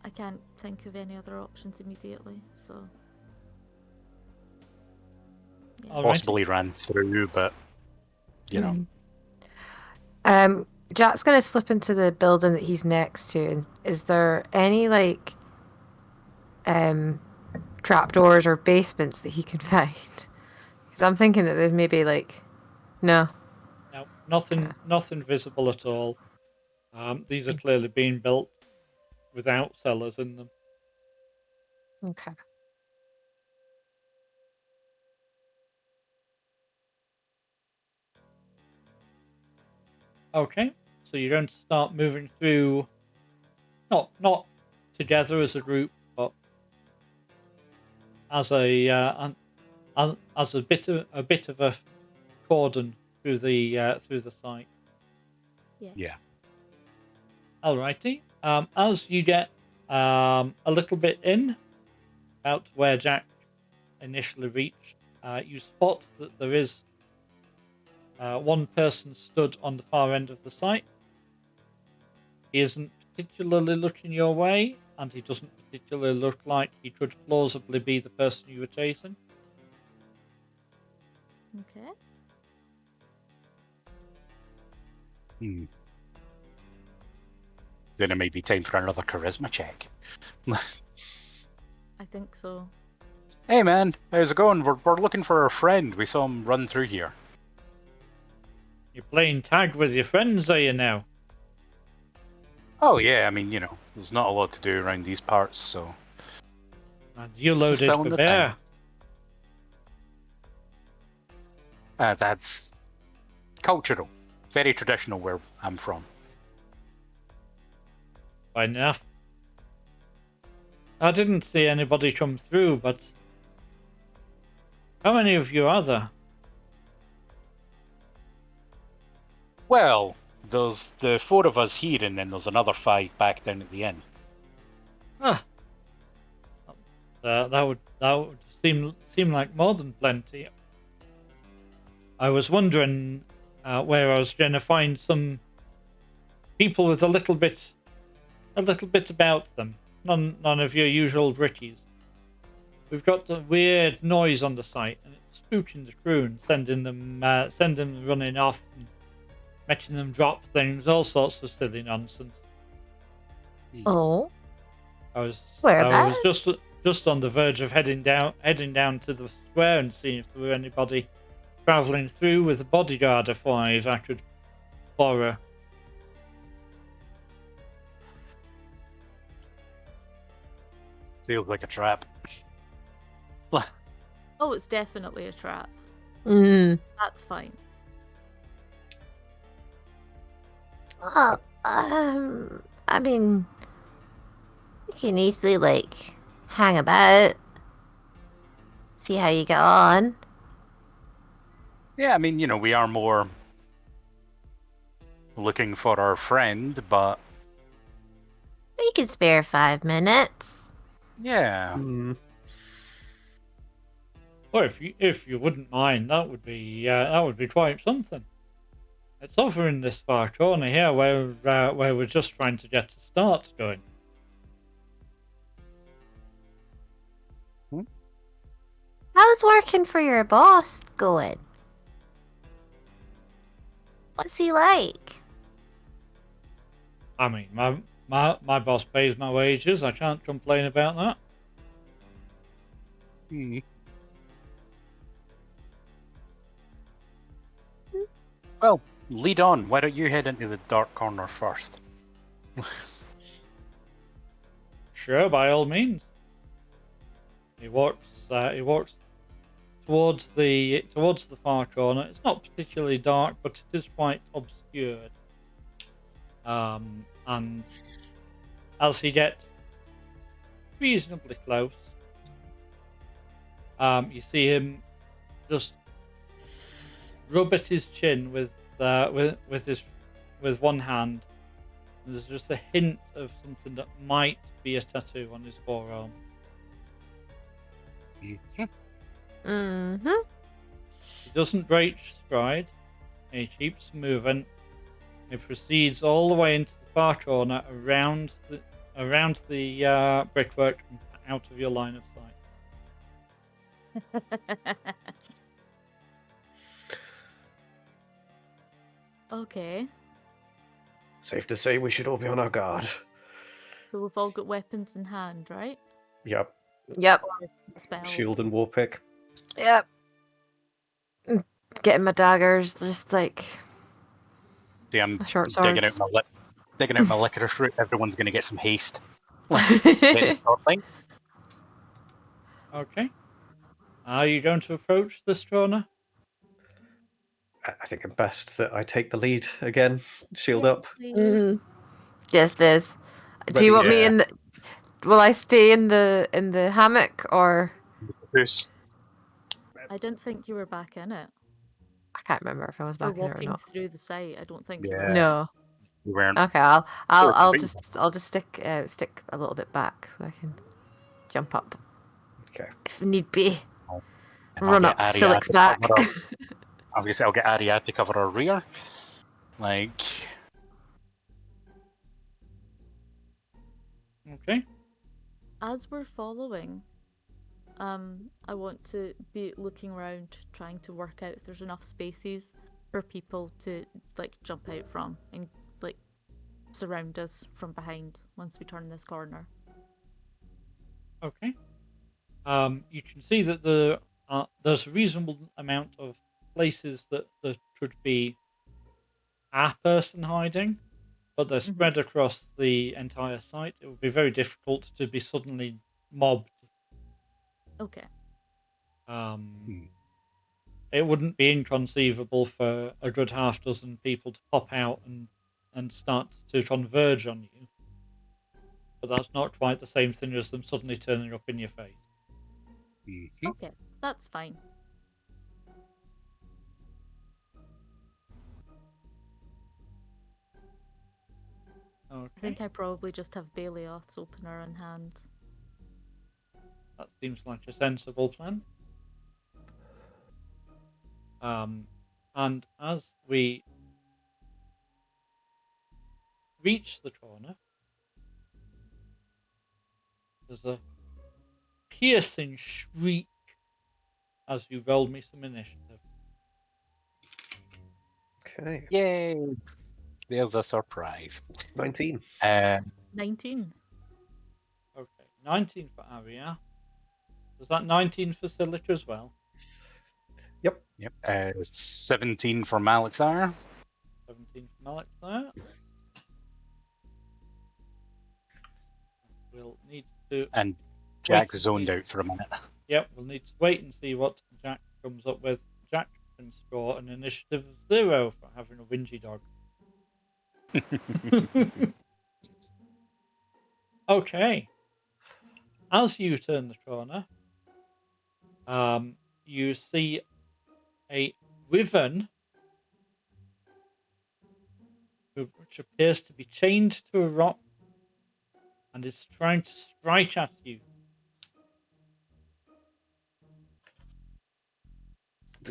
I can't think of any other options immediately, so. Yeah. Alrighty. Possibly ran through, but you know. Jack's gonna slip into the building that he's next to. And is there any trapdoors or basements that he can find? Because I'm thinking that there's maybe no. No, nothing visible at all. These are clearly being built without cellars in them. Okay. Okay, so you're going to start moving through, not together as a group, but as a bit of a cordon through the site. Yes. Yeah. Alrighty. As you get a little bit in, about where Jack initially reached, you spot that there is one person stood on the far end of the site. He isn't particularly looking your way, and he doesn't particularly look like he could plausibly be the person you were chasing. Okay. Then it may be time for another charisma check. I think so. Hey man, how's it going? We're looking for our friend. We saw him run through here. You're playing tag with your friends, are you now? Oh yeah, I mean, there's not a lot to do around these parts, so. And you loaded filling for the bear. That's cultural, very traditional where I'm from. Fine enough. I didn't see anybody come through, but how many of you are there? Well, there's the 4 of us here, and then there's another 5 back down at the inn. Ah, that would seem like more than plenty. I was wondering where I was going to find some people with a little bit about them. None of your usual brickies. We've got the weird noise on the site, and it's spooking the crew and sending them running off, and making them drop things, all sorts of silly nonsense. Oh. I was Whereabouts? just on the verge of heading down to the square and seeing if there were anybody travelling through with a bodyguard of 5 I could borrow. Feels like a trap. Oh, it's definitely a trap. Mm. That's fine. I mean, you can easily, like, hang about, see how you get on. Yeah, I mean, we are more looking for our friend, but We could spare 5 minutes. yeah. Hmm. Or if you wouldn't mind, that would be quite something. It's over in this far corner here where we're just trying to get a start going. How's working for your boss going? What's he like? I mean, my boss pays my wages. I can't complain about that. Hmm. Well, lead on. Why don't you head into the dark corner first? Sure, by all means. He walks towards the far corner. It's not particularly dark, but it is quite obscured. And as he gets reasonably close, you see him just rub at his chin with one hand. And there's just a hint of something that might be a tattoo on his forearm. Mm-hmm. He doesn't break stride. He keeps moving. He proceeds all the way into the far corner, around the brickwork, and out of your line of sight. Okay, Safe to say we should all be on our guard. so we've all got weapons in hand, right? Yep. Yep. Spells. Shield and war pick. Yep. Getting my daggers, just like See, I'm short digging out swords. my licorice root. Everyone's going to get some haste. Very short thing. Okay. Are you going to approach this corner? I think it best that I take the lead again. Shield Yes, up. please. Mhm. Yes, Liz. Do Ready? you want me Yeah. in? Will I stay in the hammock or? Who's I didn't think you were back in it. I can't remember if I was For back in it or walking not. through the site, I don't think you Yeah. were. No. we weren't? Okay, Or I'll three. just stick a little bit back so I can jump up Okay. if need be. And I'll Run get up Aria Silik's to back. cover our, I was gonna say I'll get Aria to cover our rear. Like, Okay. As we're following, I want to be looking around, trying to work out if there's enough spaces for people to like jump out from and like surround us from behind once we turn this corner. Okay. You can see that there's a reasonable amount of places that there could be a person hiding, but they're spread across the entire site. It would be very difficult to be suddenly mobbed. Okay. It wouldn't be inconceivable for a good half dozen people to pop out and start to converge on you. But that's not quite the same thing as them suddenly turning up in your face. Okay, that's fine. I Okay. think I probably just have Bailioth's opener in hand. That seems like a sensible plan. And as we reach the corner, there's a piercing shriek as you rolled me some initiative. Okay. yay! There's a surprise. 19. 19. Okay, 19 for Aria. Was that 19 for Silica as well? Yep. Yep. 17 for Malixar. 17 for Malik there. We'll need to. And Jack's Wait. zoned out for a minute. Yep, we'll need to wait and see what Jack comes up with. Jack can score an initiative of 0 for having a whingy dog. Okay. As you turn the corner, you see a wyvern which appears to be chained to a rock and is trying to strike at you.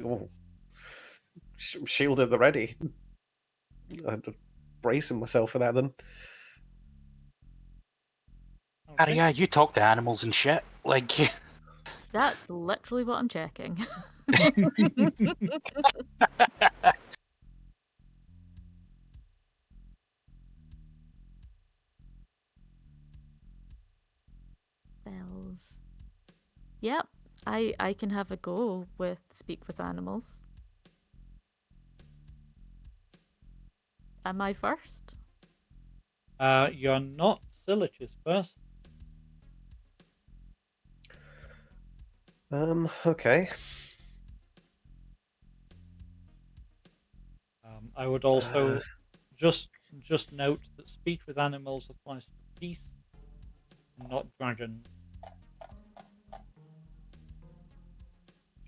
Oh, shield at the ready. I'm bracing myself for that then. Okay. Yeah, you talk to animals and shit. Like, That's literally what I'm checking. Bells. Yep, I can have a go with speak with animals. Am I first? You're not Silich's first. Okay. I would also just note that speak with animals applies to beasts, not dragons.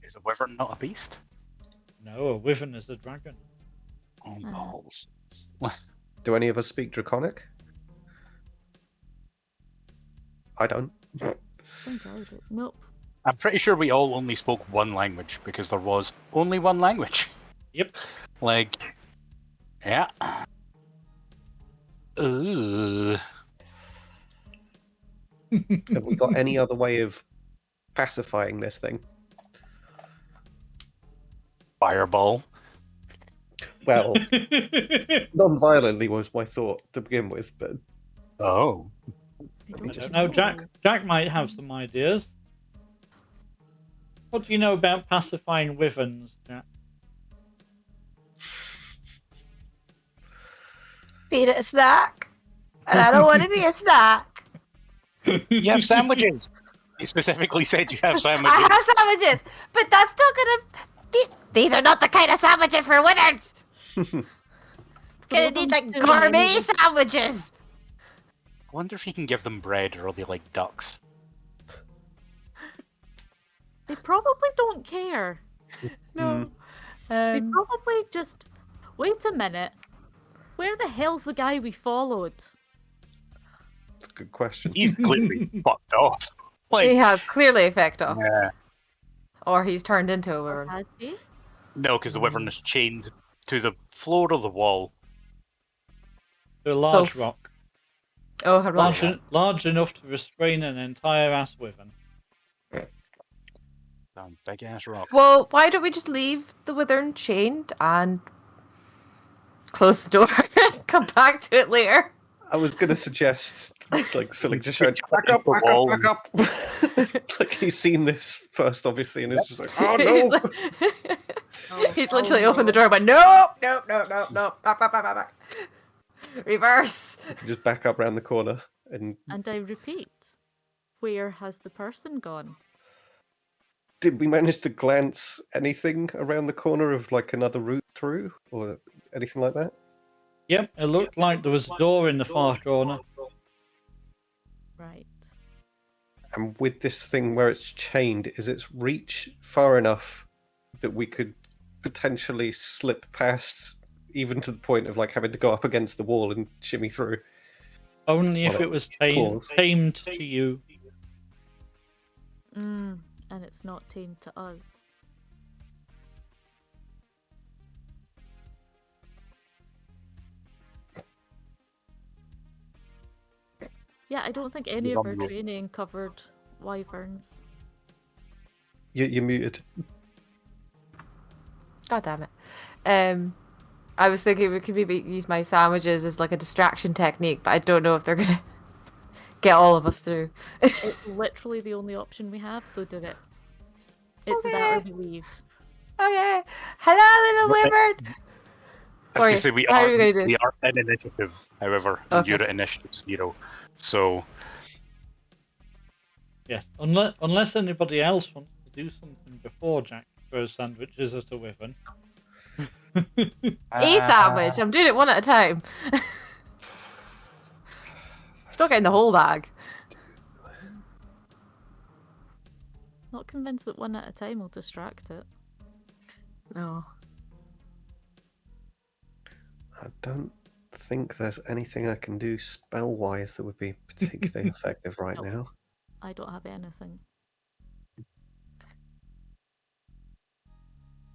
is a wyvern not a beast? No, a wyvern is a dragon. Oh, balls. Do any of us speak Draconic? I don't. I think I do. Nope. I'm pretty sure we all only spoke one language because there was only one language. Yep. Like, yeah. Ooh. Have we got any other way of pacifying this thing? Fireball. Well, non-violently was my thought to begin with, but Oh. I I don't don't know. Jack might have some ideas. What do you know about pacifying wyverns, Jack? Feed it a snack. And I don't want to be a snack. You have sandwiches. You specifically said you have sandwiches. I have sandwiches, but that's not gonna. These are not the kind of sandwiches for wizards. Gonna need like gourmet sandwiches. I wonder if you can give them bread, or are they like ducks? They probably don't care. No. They probably just. Wait a minute. Where the hell's the guy we followed? that's a good question. He's clearly fucked off. He Like, has clearly effect off. yeah. Or he's turned into a wyvern. Has he? No, because the wyvern is chained to the floor of the wall. To a large Both. rock. Oh, her Large, rock. large enough to restrain an entire ass wyvern. Big ass rock. Well, why don't we just leave the wyvern chained and close the door? Come back to it later. I was going to suggest, like, silly, just showing, Back back up, the back wall. up, back up. Like, he's seen this first, obviously, and it's just like, oh He's, no! like- he's literally opened the door and went, nope, nope, nope, nope, nope, back, back, back, back, back. Reverse. Just back up round the corner, and And I repeat, where has the person gone? did we manage to glance anything around the corner of, like, another route through, or anything like that? Yep, it looked like there was a door in the far corner. Right. And with this thing where it's chained, is its reach far enough that we could potentially slip past, even to the point of like having to go up against the wall and shimmy through? Only if Well, it was claws. tamed to you. And it's not tamed to us. Yeah, I don't think any of our training covered wyverns. You're muted. God damn it. I was thinking we could maybe use my sandwiches as like a distraction technique, but I don't know if they're gonna get all of us through. It's literally the only option we have, so do it. It's that or Okay. we leave. Okay. Hello, little wyvern. I was Or going to say, we how are, are we gonna do we this? are in initiative, however, and Okay. you're at initiative 0. So, Yes, unless anybody else wants to do something before Jack throws sandwiches at a wyvern. Eat sandwich. I'm doing it one at a time. Still getting the whole bag. Not convinced that one at a time will distract it. No. I don't think there's anything I can do spell-wise that would be particularly effective right Nope. now. I don't have anything.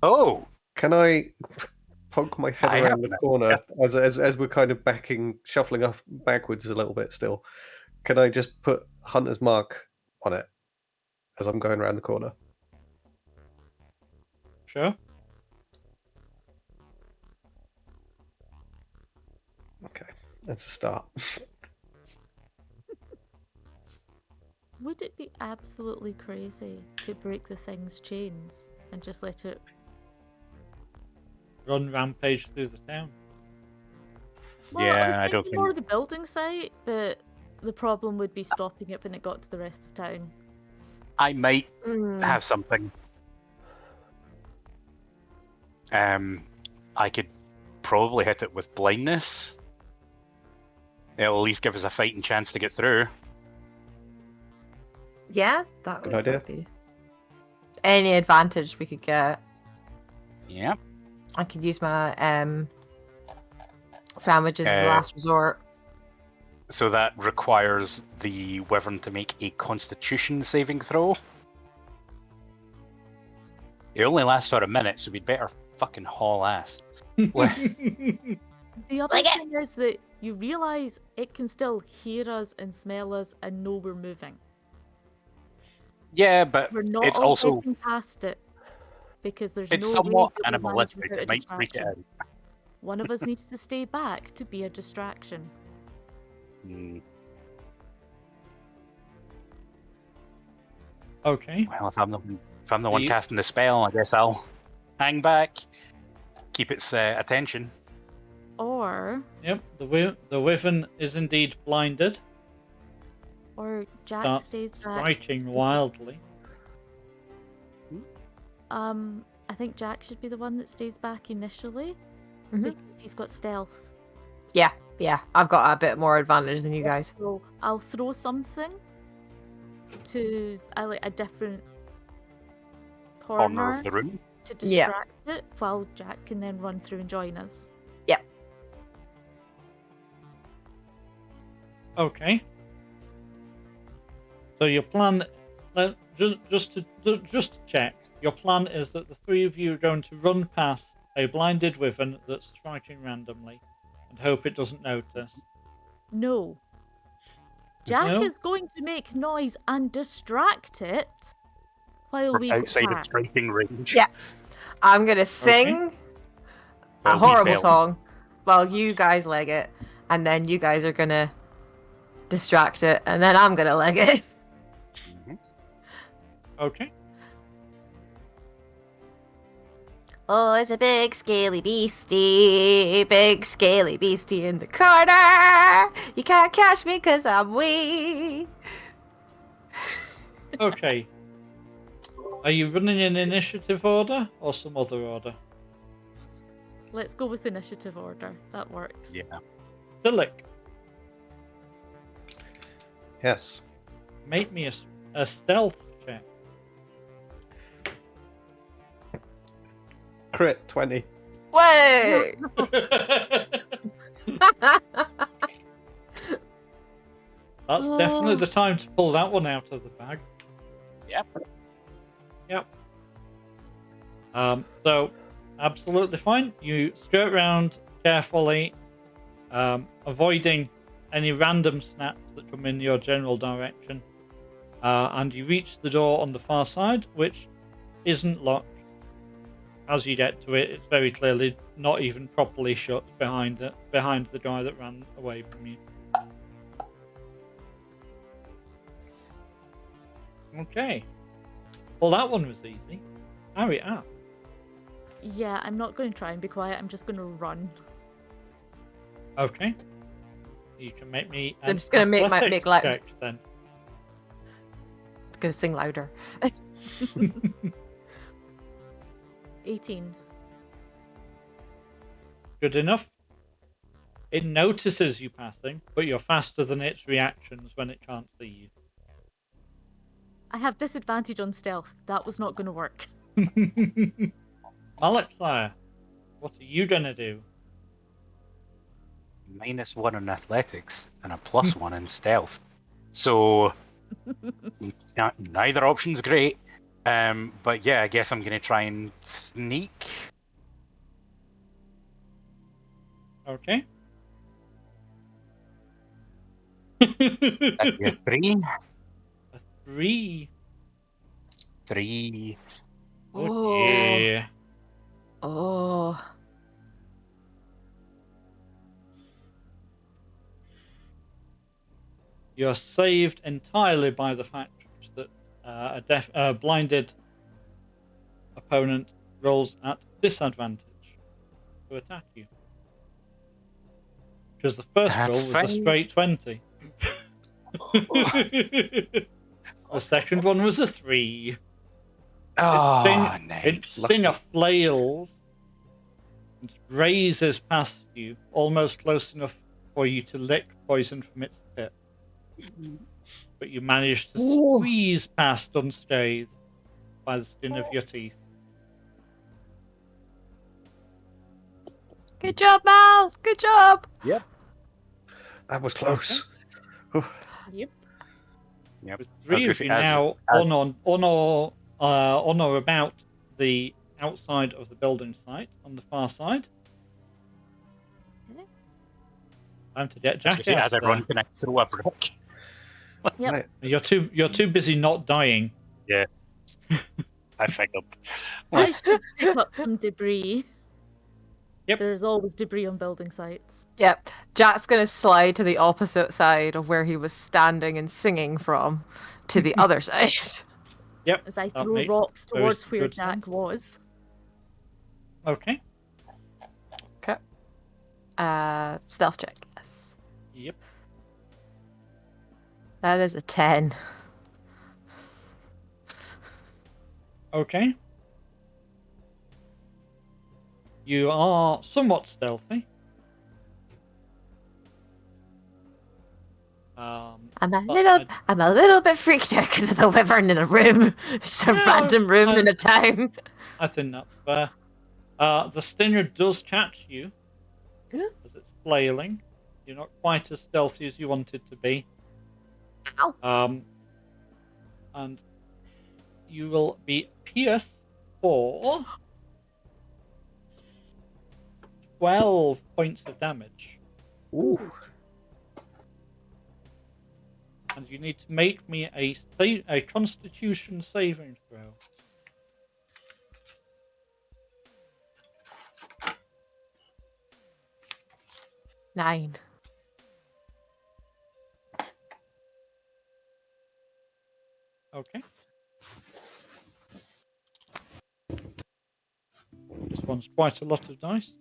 Oh, Can I poke my head I around have the an corner as we're kind of shuffling off backwards a little bit still? Can I just put Hunter's Mark on it as I'm going around the corner? Sure. Okay, that's a start. Would it be absolutely crazy to break the thing's chains and just let it? Run rampage through the town. Well, Yeah, I I don't was thinking more think- of the building site, but the problem would be stopping it when it got to the rest of town. I might Mm. have something. I could probably hit it with blindness. It'll at least give us a fighting chance to get through. Yeah, that Good would idea. be any advantage we could get. Yeah. I could use my sandwiches as the Uh, last resort. So that requires the wyvern to make a Constitution saving throw. It only lasts for a minute, so we'd better fucking haul ass. The other Like it. thing is that you realise it can still hear us and smell us and know we're moving. Yeah, but We're not it's all also getting past it because there's it's no somewhat way that we'll manage animalistic. without a It might freak it distraction. out. One of us needs to stay back to be a distraction. Hmm. Okay. Well, if I'm the one You- casting the spell, I guess I'll hang back, keep its attention. Or Yep. The wyvern is indeed blinded. Jack Starts stays back. striking wildly. I think Jack should be the one that stays back initially Mhm. because he's got stealth. Yeah, I've got a bit more advantage than you guys. So I'll throw something to a different Corner corner of the room. to Yeah. distract it, while Jack can then run through and join us. Okay. So your plan, just to check, your plan is that the three of you are going to run past a blinded wyvern that's striking randomly, and hope it doesn't notice. No. Jack No? is going to make noise and distract it while We're we go outside of back. striking range. Yeah. I'm gonna sing Well, a we horrible bailed. song while you guys leg it, and then you guys are gonna distract it, and then I'm gonna leg it. Mhm. Okay. Oh, it's a big scaly beastie in the corner. You can't catch me 'cause I'm wee. Okay. Are you running in initiative order or some other order? Let's go with initiative order. That works. Yeah. Silik, Yes. make me a stealth check. Crit 20. Wait! That's definitely the time to pull that one out of the bag. Yep. Yep. So, absolutely fine. You skirt around carefully, avoiding any random snaps that come in your general direction, and you reach the door on the far side, which isn't locked. As you get to it, it's very clearly not even properly shut behind the guy that ran away from you. Okay. Well, that one was easy. Hurry up. Yeah, I'm not going to try and be quiet. I'm just going to run. Okay. You can make me I'm an just gonna make athletics loud. check then. Gonna sing louder. 18. Good enough. It notices you passing, but you're faster than its reactions when it can't see you. I have disadvantage on stealth. That was not going to work. Malixire, what are you gonna do? -1 in athletics and a +1 in stealth. So neither option's great. But yeah, I guess I'm gonna try and sneak. Okay. That'd be a 3. A 3. 3. Oh dear. Oh. You're saved entirely by the fact that a blinded opponent rolls at disadvantage to attack you. Because the first That's roll was fine. a straight 20. The second one was a 3. Oh, Its nice. stinger flails and grazes past you, almost close enough for you to lick poison from its tip. But you manage to Ooh. squeeze past unscathed by the skin of your teeth. Good job, Mal. Good job. That was close. Yep. Yep. With I was 3 gonna of say, you as- now as- on or about the outside of the building site on the far side. Time to get I was Jack gonna say, out as I there. run, can I throw a brick? Yep. Right. You're too busy not dying. I figured. I should pick up some debris. Yep. There's always debris on building sites. Yep. Jack's gonna slide to the opposite side of where he was standing and singing from, to the other side. Yep. As I that throw makes rocks very towards where good Jack sense. was. Okay. Stealth check. Yes. Yep. That is a 10. Okay. You are somewhat stealthy. I'm a But little bit freaked out because of the wyvern in a room. It's a Yeah, random room in a town. I think that's fair. The stinger does catch you as it's flailing. You're not quite as stealthy as you wanted to be. Ow. And you will be pierced for 12 points of damage. Ooh. And you need to make me a Constitution saving throw. Nine. Okay. This one's quite a lot of dice.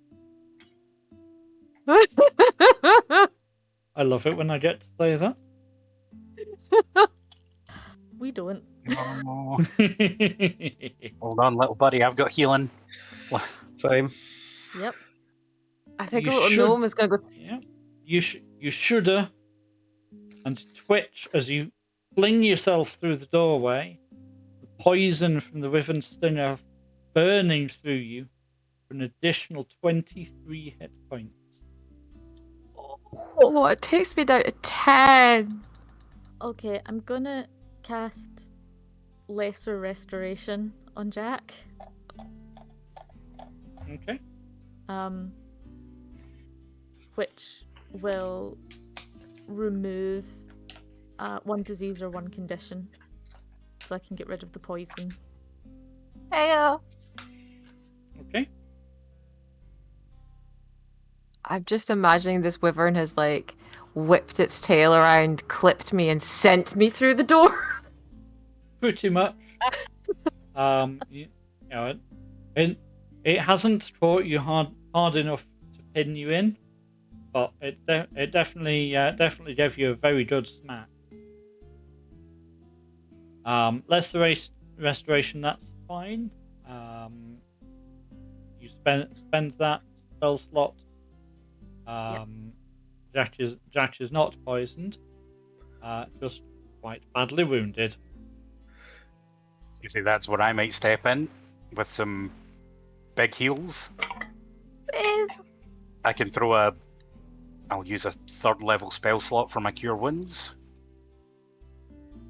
I love it when I get to say that. We don't. Oh, hold on, little buddy. I've got healing. Same. Yep. I think You a little should- gnome is gonna go. Yeah. You shudder and twitch as you fling yourself through the doorway. The poison from the wyvern stinger burning through you for an additional 23 hit points. Oh, it takes me down to 10. Okay, I'm gonna cast Lesser Restoration on Jack. Okay. Which will remove one disease or one condition, so I can get rid of the poison. Heyo. Okay. I'm just imagining this wyvern has like whipped its tail around, clipped me, and sent me through the door. Pretty much. You know, it hasn't caught you hard enough to pin you in, but it definitely gave you a very good smack. Lesser restoration, that's fine. You spend that spell slot Jack is not poisoned, just quite badly wounded. You see, that's where I might step in with some big heals. Please. I can I'll use a 3rd level spell slot for my cure wounds.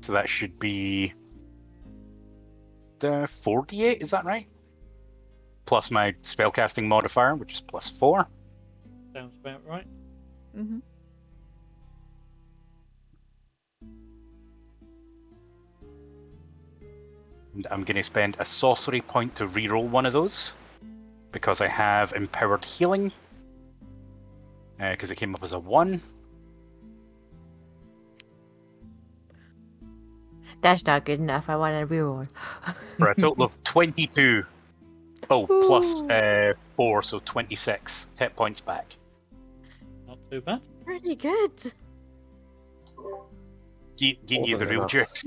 So that should be the 4d8, is that right? Plus my spellcasting modifier, which is +4. Sounds about right. Mm-hmm. And I'm going to spend a sorcery point to reroll one of those, because I have empowered healing, because it came up as a 1. That's not good enough. I want to reroll. For a total of 22. Oh, plus Ooh. 4, so 26 hit points back. Not too bad. Pretty good. Getting you More the than real enough. juice.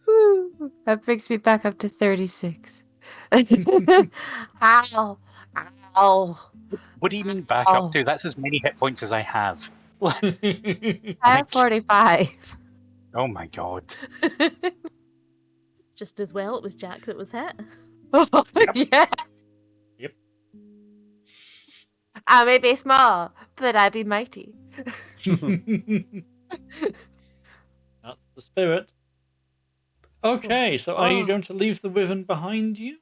Woo. That brings me back up to 36. Ow. Ow. What do you mean back Oh. up to? That's as many hit points as I have. I have 45. Oh my god. Just as well, it was Jack that was hit. Yeah. Yep. I may be small, but I be mighty. That's the spirit. Okay, so are you Oh. going to leave the wyvern behind you?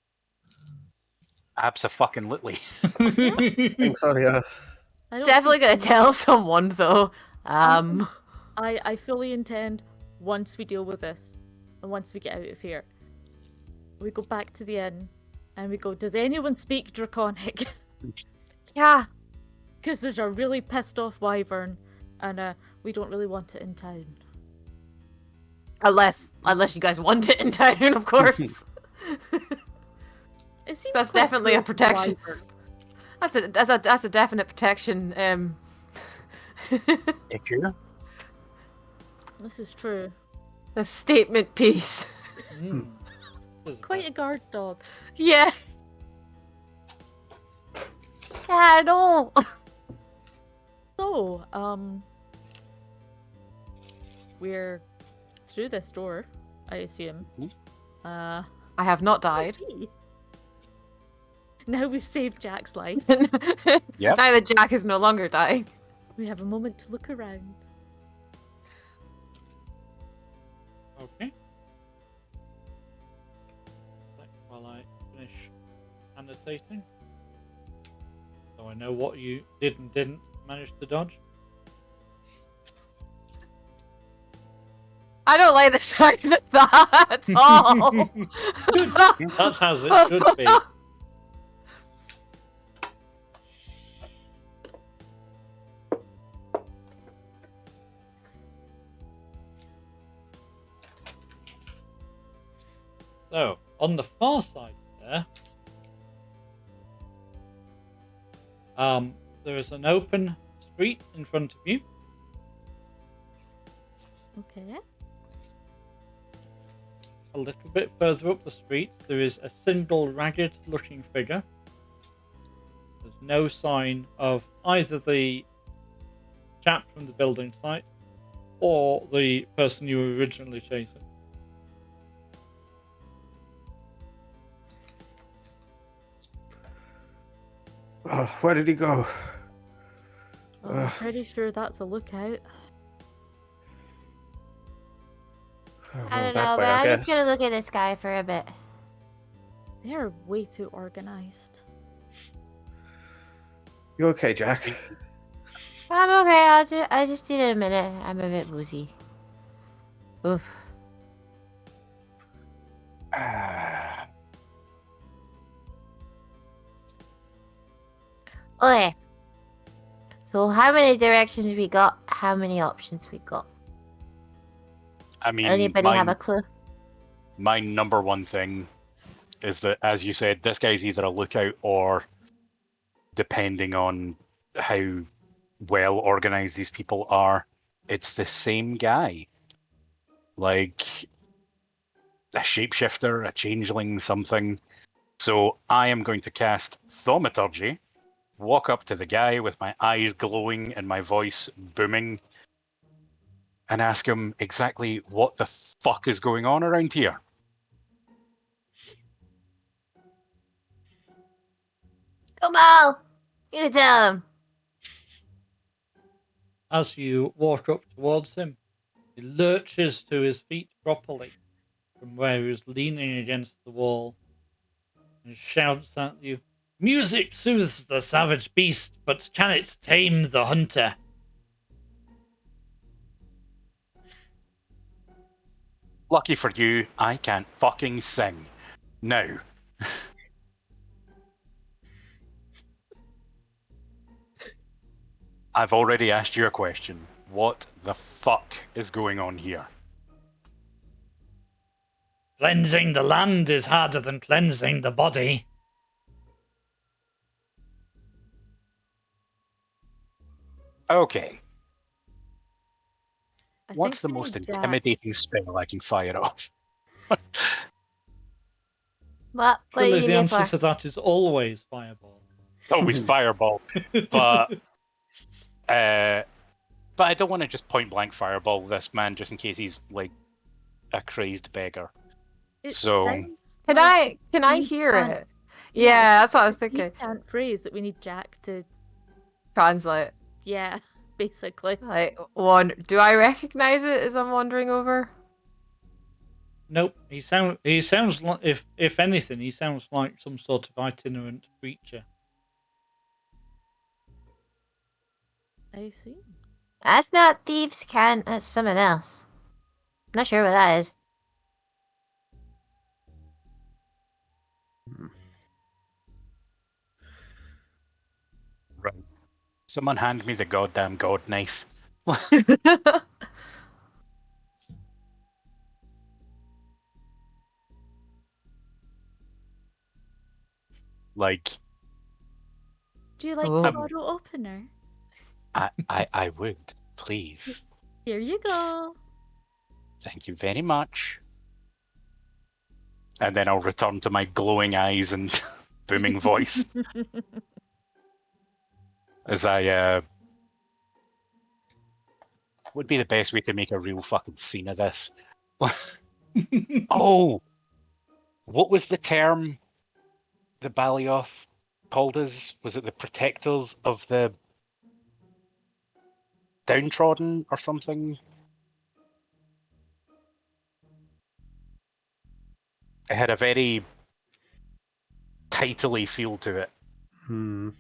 Abso-fucking-lutely. think so, yeah. I don't Definitely see- gonna tell someone though. I fully intend, once we deal with this, and once we get out of here, we go back to the inn, and we go, does anyone speak Draconic? Yeah. Because there's a really pissed off wyvern, and we don't really want it in town. Unless you guys want it in town, of course. It seems That's quite definitely a cruel to the protection. wyvern. That's a definite protection. If you? This is true. A statement piece. Mm. Does Quite a guard dog. Yeah. Yeah, I know. So, we're through this door, I assume. I have not died. Now we saved Jack's life. Yep. Now that Jack is no longer dying. We have a moment to look around. Okay. While I finish annotating, so I know what you did and didn't manage to dodge. I don't like the sound of that at all. Good. That's as it should be. So, on the far side there, there is an open street in front of you. Okay. A little bit further up the street, there is a single ragged-looking figure. There's no sign of either the chap from the building site or the person you were originally chasing. Where did he go? I'm pretty sure that's a lookout. I don't that know, way, but I I'm guess. just gonna look at this guy for a bit. They're way too organized. You okay, Jack? I'm okay. I just need a minute. I'm a bit woozy. Oof. Okay. So how many directions we got? How many options we got? I mean, Anybody have a clue? my number one thing is that, as you said, this guy's either a lookout or, depending on how well organized these people are, it's the same guy. Like a shapeshifter, a changeling, something. So I am going to cast Thaumaturgy, walk up to the guy with my eyes glowing and my voice booming and ask him exactly what the fuck is going on around here. Come on! You tell him. As you walk up towards him, he lurches to his feet properly from where he was leaning against the wall and shouts at you, "Music soothes the savage beast, but can it tame the hunter?" Lucky for you, I can't fucking sing. Now, I've already asked you a question. What the fuck is going on here? Cleansing the land is harder than cleansing the body. Okay, I what's the think we most need Jack. intimidating spell I can fire off? What do Surely you the need me answer for? to that is always fireball. It's always fireball, but I don't want to just point blank fireball this man just in case he's like a crazed beggar. It So- sounds Can like I we hear can't- it? Yeah, that's what I was He's thinking. can't phrase that we need Jack to. Translate. Yeah, basically. Like, do I recognize it as I'm wandering over? Nope, he sounds like, if anything, he sounds like some sort of itinerant creature. I see. That's not thieves' cant, that's someone else. Not sure what that is. Right. Someone hand me the goddamn god knife. Like, Do you like Oh. to borrow opener? I would, please. Here you go. Thank you very much. And then I'll return to my glowing eyes and booming voice as I would be the best way to make a real fucking scene of this. Oh, what was the term the Balioth called us? Was it the protectors of the downtrodden or something? It had a very titly feel to it. Hmm.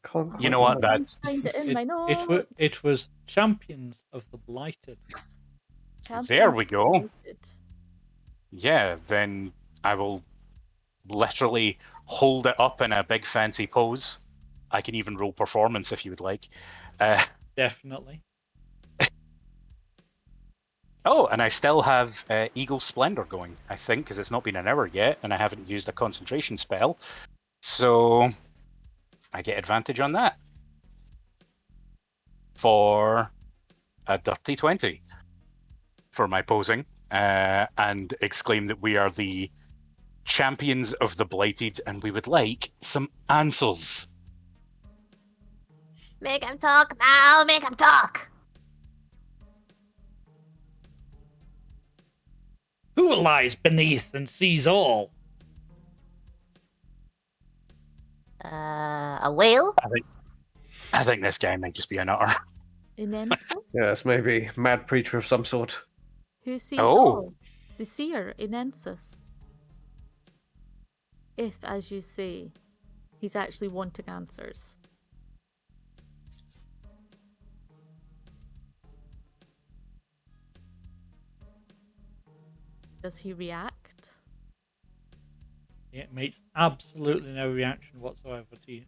Can't You quite know what? remember. That's Find it in my It notes. was Champions of the Blighted. there we Champions go. United. Yeah, then I will literally hold it up in a big fancy pose. I can even roll performance if you would like. Definitely. Oh, and I still have Eagle Splendor going, I think, because it's not been an hour yet, and I haven't used a concentration spell. So I get advantage on that for a dirty 20 for my posing, and exclaim that we are the champions of the Blighted, and we would like some answers. Make him talk, Mal, make him talk! Who lies beneath and sees all? A whale? I think this guy might just be an utter. Inensis? Yes, maybe mad preacher of some sort. Who sees Oh. all? The seer, Inensis. If, as you say, he's actually wanting answers. Does he react? It makes absolutely no reaction whatsoever to you.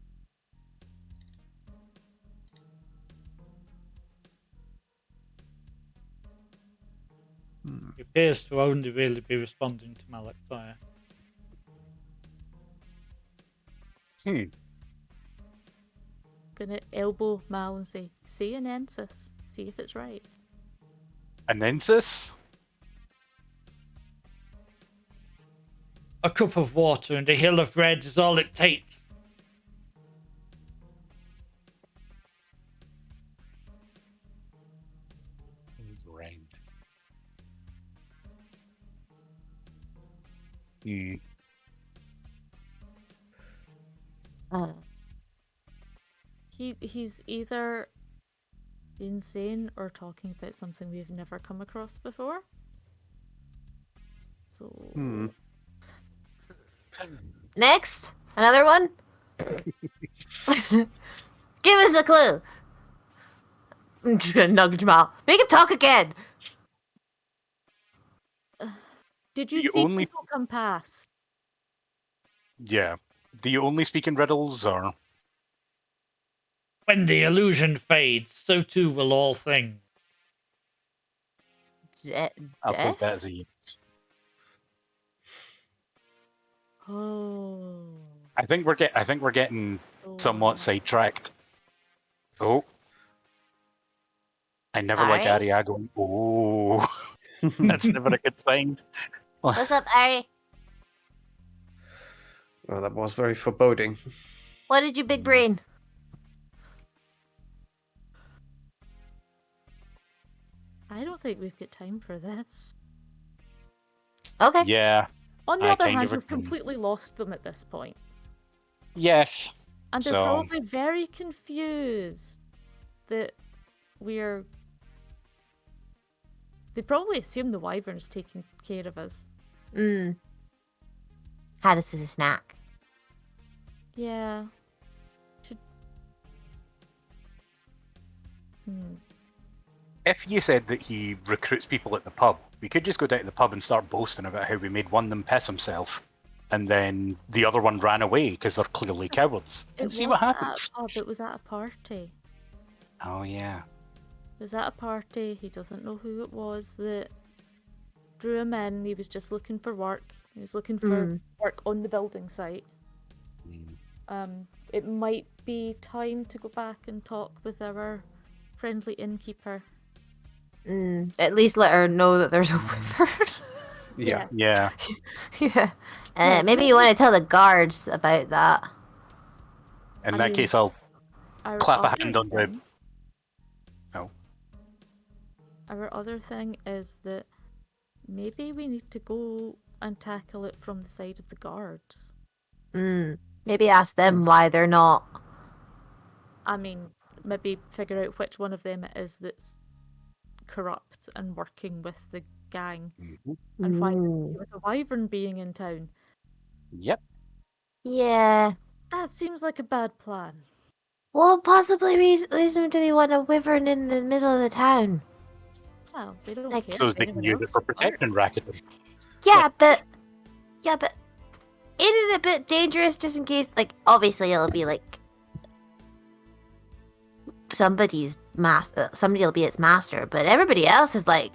He appears to only really be responding to Malakthire. Gonna elbow Mal and say Inensis. See if it's right. Anensis? A cup of water and a hill of bread is all it takes. Right. Hmm. He's either insane or talking about something we've never come across before. So Next, another one. Give us a clue. I'm just gonna nudge Jamal. Make him talk again. did you You see only- people come past? Yeah. Do you only speak in riddles, or? When the illusion fades, so too will all things. I'll take that Death? as a yes. Oh. I think we're getting somewhat sidetracked. Oh. I never like Ari? Aria going, oh. That's never a good sign. What's up, Ari? Well, that was very foreboding. What did you big brain? I don't think we've got time for this. Okay. Yeah. On the I other kind hand, of we've agree. completely lost them at this point. Yes. And they're So- probably very confused that we're... They probably assume the wyvern's taking care of us. Had us as a snack. Yeah. Should... If you said that he recruits people at the pub, we could just go down to the pub and start boasting about how we made one of them piss himself, and then the other one ran away because they're clearly cowards, and see what wasn't happens. At a pub, it was at a party. Oh yeah. It was at a party. He doesn't know who it was that drew him in. He was just looking for work. He was looking for work on the building site. It might be time to go back and talk with our friendly innkeeper. At least let her know that there's a wyvern. Yeah. Yeah. Yeah. Maybe you want to tell the guards about that. In I that mean, case, I'll Our clap a other hand on the. thing- No. Our other thing is that maybe we need to go and tackle it from the side of the guards. Maybe ask them why they're not. I mean, maybe figure out which one of them it is that's corrupt and working with the gang, and find out with a wyvern being in town. Yep. Yeah. That seems like a bad plan. What possibly reason do they want a wyvern in the middle of the town? Well, they don't Like- care. So if they can anyone use else it for is part. protection racket. Yeah, but isn't it a bit dangerous just in case? Like, obviously it'll be like somebody's somebody will be its master, but everybody else is like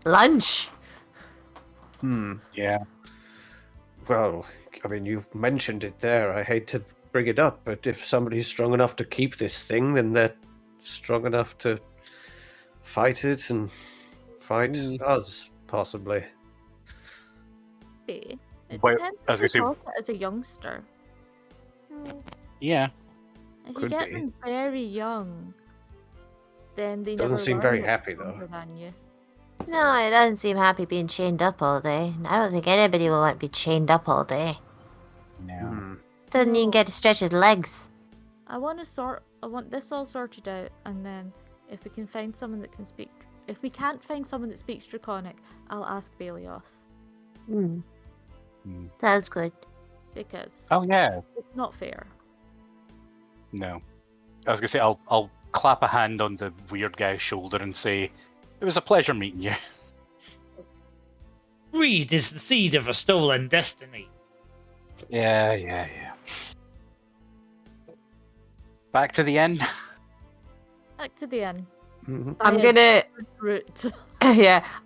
lunch. Yeah. Well, I mean, you've mentioned it there. I hate to bring it up, but if somebody's strong enough to keep this thing, then they're strong enough to fight it and fight us, possibly. It Well, depends as if I they say- got it as a youngster. Yeah. If you Could get be. them very young, then they Doesn't never seem learn very what's happy, though. stronger than you. No, it doesn't seem happy being chained up all day. I don't think anybody will want to be chained up all day. No. Doesn't even get to stretch his legs. I want this all sorted out, and then if we can find someone that can speak, if we can't find someone that speaks Draconic, I'll ask Balioth, Sounds good. because Oh yeah. it's not fair. No. I was gonna say I'll clap a hand on the weird guy's shoulder and say, "It was a pleasure meeting you." Greed is the seed of a stolen destiny. Yeah. Back to the end. Back to the end. Mhm. I'm By a gonna, route.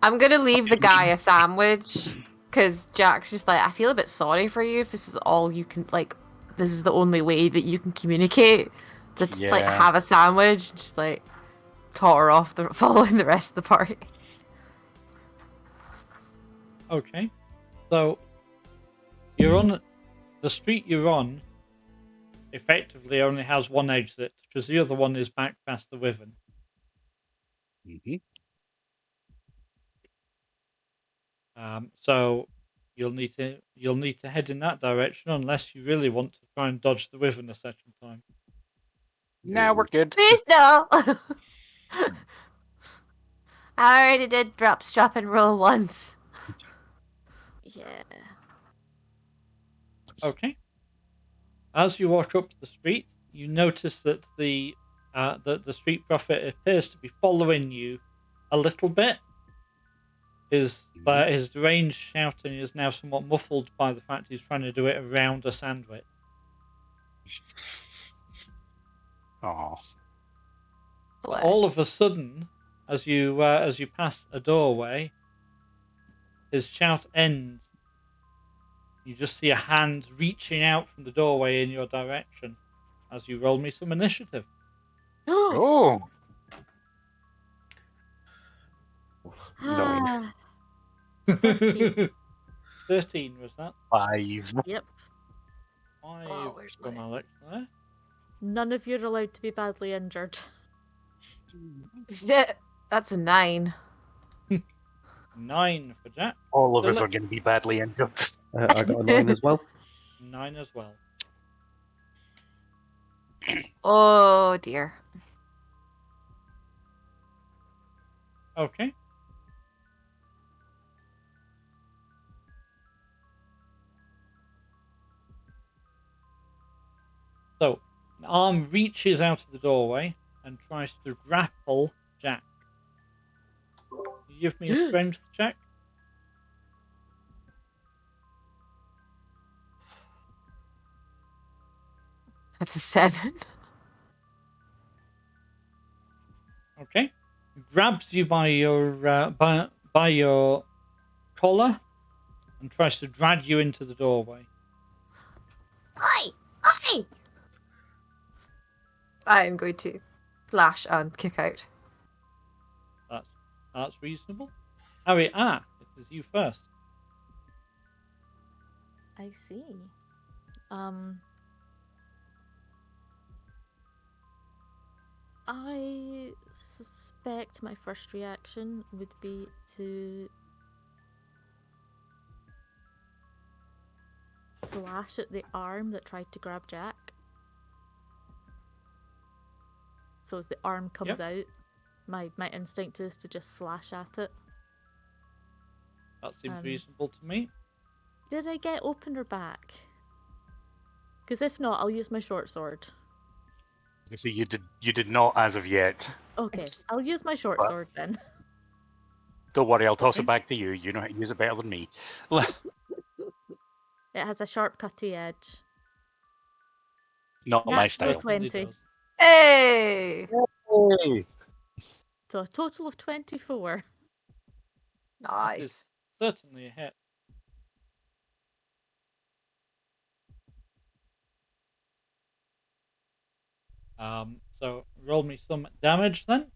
I'm gonna leave the guy a sandwich because Jack's just like, I feel a bit sorry for you if this is all you can, like, this is the only way that you can communicate. To just like Yeah. have a sandwich, and just like totter off following the rest of the party. Okay. So You're on the street you're on. Effectively, only has one exit because the other one is back past the Wyvern. Mm-hmm. So you'll need to head in that direction unless you really want to try and dodge the Wyvern a second time. Nah, we're good. Please no. I already did drop, and roll once. Yeah. Okay. As you walk up the street, you notice that the street prophet appears to be following you a little bit. His deranged shouting is now somewhat muffled by the fact he's trying to do it around a sandwich. Oh. But all of a sudden, as you pass a doorway, his shout ends. You just see a hand reaching out from the doorway in your direction as you roll me some initiative. Oh. 9. 13 was that? 5. Yep. 5 where's from my- Alex there. None of you are allowed to be badly injured. That's a 9. 9 for Jack. All of us Still are going to be badly injured. I got a 9 as well. 9 as well. Oh dear. Okay. So, an arm reaches out of the doorway and tries to grapple Jack. Can you give me a strength check? That's a 7. Okay. Grabs you by your by your collar and tries to drag you into the doorway. Oi! Oi! I am going to flash and kick out. That's reasonable. Harry, it is you first. I see. I suspect my first reaction would be to slash at the arm that tried to grab Jack. So as the arm comes out, my instinct is to just slash at it. That seems reasonable to me. Did I get opener back? Because if not, I'll use my short sword. You see, you did not as of yet. Okay, I'll use my short What? sword then. Don't worry, I'll toss Okay. it back to you. You know how to use it better than me. It has a sharp cutty edge. Not my Natural style. 20. Does. Hey! So a total of 24. That is Nice. certainly a hit. So roll me some damage then.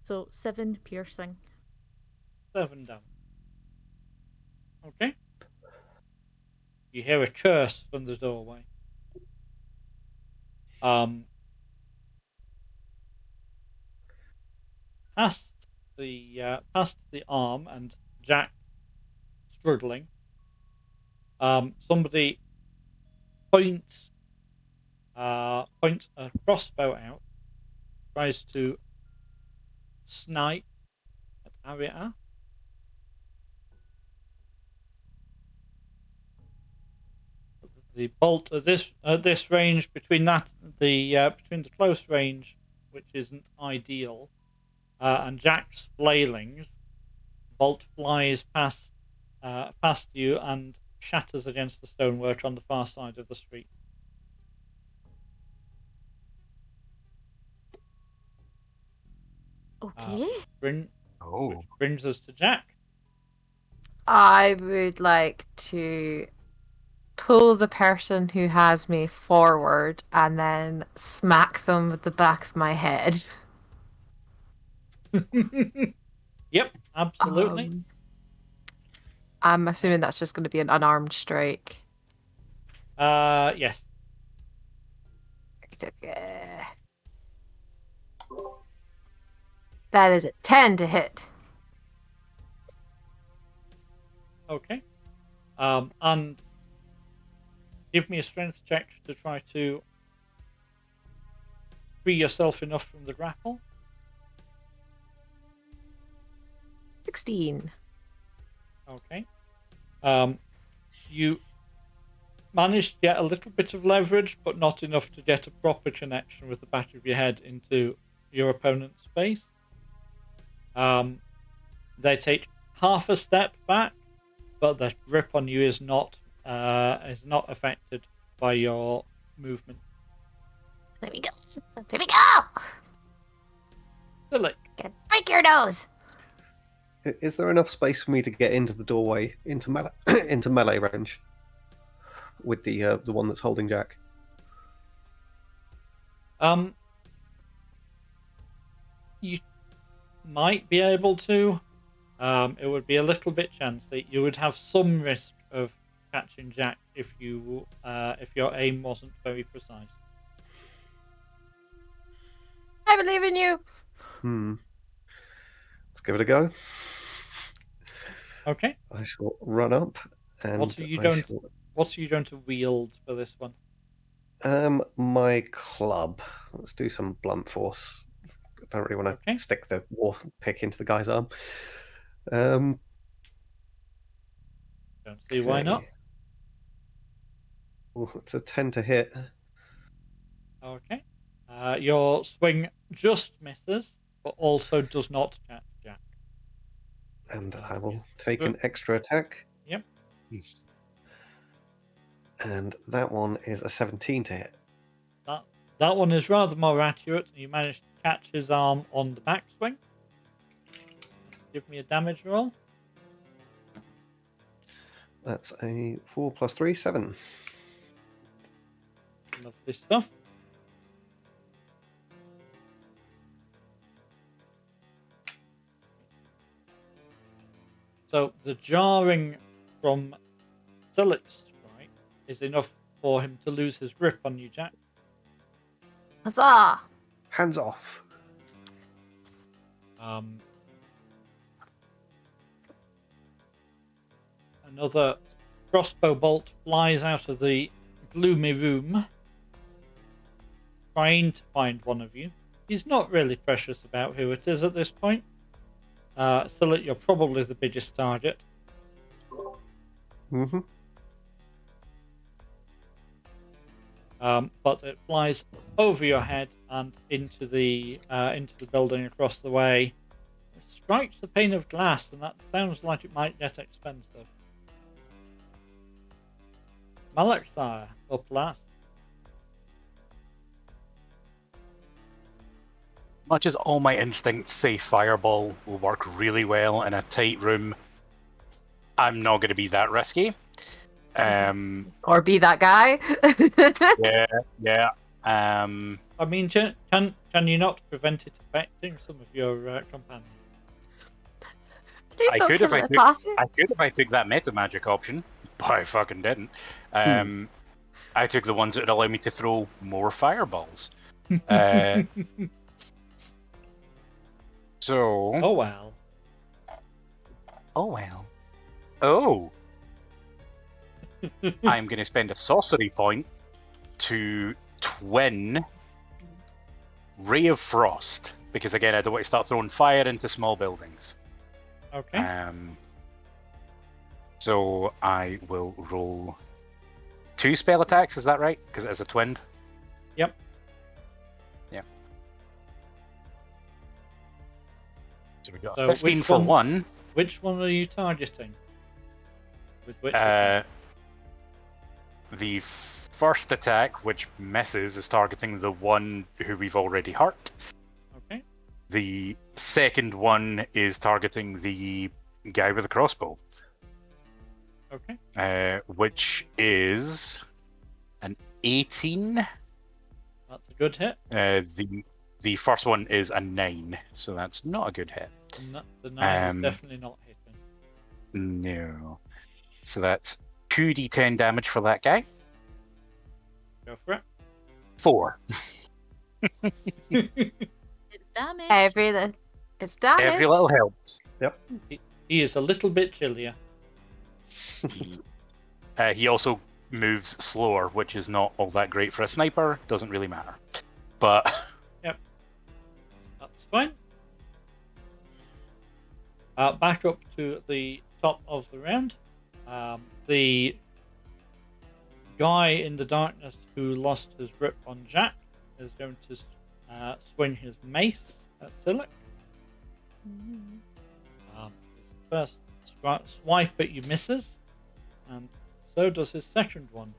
So 7 piercing. 7 damage. Okay. You hear a curse from the doorway. Past the arm and Jack struggling. Somebody points a crossbow out, tries to snipe at Arietta. The bolt at this range between the close range, which isn't ideal, and Jack's flailings, bolt flies past you and shatters against the stonework on the far side of the street. Okay. Which Oh. brings us to Jack. I would like to pull the person who has me forward and then smack them with the back of my head. Yep, absolutely. I'm assuming that's just going to be an unarmed strike. Yes. Okay. That is a 10 to hit. Okay. And give me a strength check to try to free yourself enough from the grapple. 16. Okay. You managed to get a little bit of leverage, but not enough to get a proper connection with the back of your head into your opponent's face. They take half a step back, but their grip on you is not affected by your movement. There we go. Here we go! Silly. Gonna break your nose! Is there enough space for me to get into the doorway into melee range with the one that's holding Jack? You might be able to. It would be a little bit chancy. You would have some risk of catching Jack if your aim wasn't very precise. I believe in you. Let's give it a go. Okay. I shall run up and What are you going to wield for this one? my club. Let's do some blunt force. I don't really want to stick the war pick into the guy's arm. Don't see why not. Oh, it's a 10 to hit. Okay. Your swing just misses, but also does not catch Jack. And I will take an extra attack. Yep. And that one is a 17 to hit. That one is rather more accurate. You managed to catch his arm on the backswing. Give me a damage roll. That's a 4 plus 3, 7. Lovely stuff. So the jarring from Silic's strike is enough for him to lose his grip on you, Jack. Huzzah! Hands off. Another crossbow bolt flies out of the gloomy room, trying to find one of you. He's not really precious about who it is at this point. Silic, you're probably the biggest target. Mm-hmm. But it flies over your head and into the building across the way. It strikes the pane of glass, and that sounds like it might get expensive. Malakthar, up last. Much as all my instincts say fireball will work really well in a tight room, I'm not going to be that risky. Or be that guy. Yeah. I mean, can you not prevent it affecting some of your companions? Please I don't could kill if it, Party. I could if I took that meta magic option, but I fucking didn't. I took the ones that would allow me to throw more fireballs. So. Oh well. Oh. I'm going to spend a sorcery point to twin Ray of Frost, because again, I don't want to start throwing fire into small buildings. Okay. So I will roll 2 spell attacks, is that right? Because it is a twinned? Yep. Yeah. So we got So 15 for one. Which one are you targeting? With which? The first attack, which misses, is targeting the one who we've already hurt. Okay. The second one is targeting the guy with the crossbow. Okay. Which is an 18. That's a good hit. The first one is a 9, so that's not a good hit. The 9 is definitely not hitting. No. So that's 2d10 damage for that guy. Go for it. 4. It's damage. It's damage. Every little helps. He is a little bit chillier. He also moves slower, which is not all that great for a sniper. Doesn't really matter. But That's fine. Back up to the top of the round. The guy in the darkness who lost his grip on Jack is going to swing his mace at Silic. His first swipe at you misses, and so does his second one.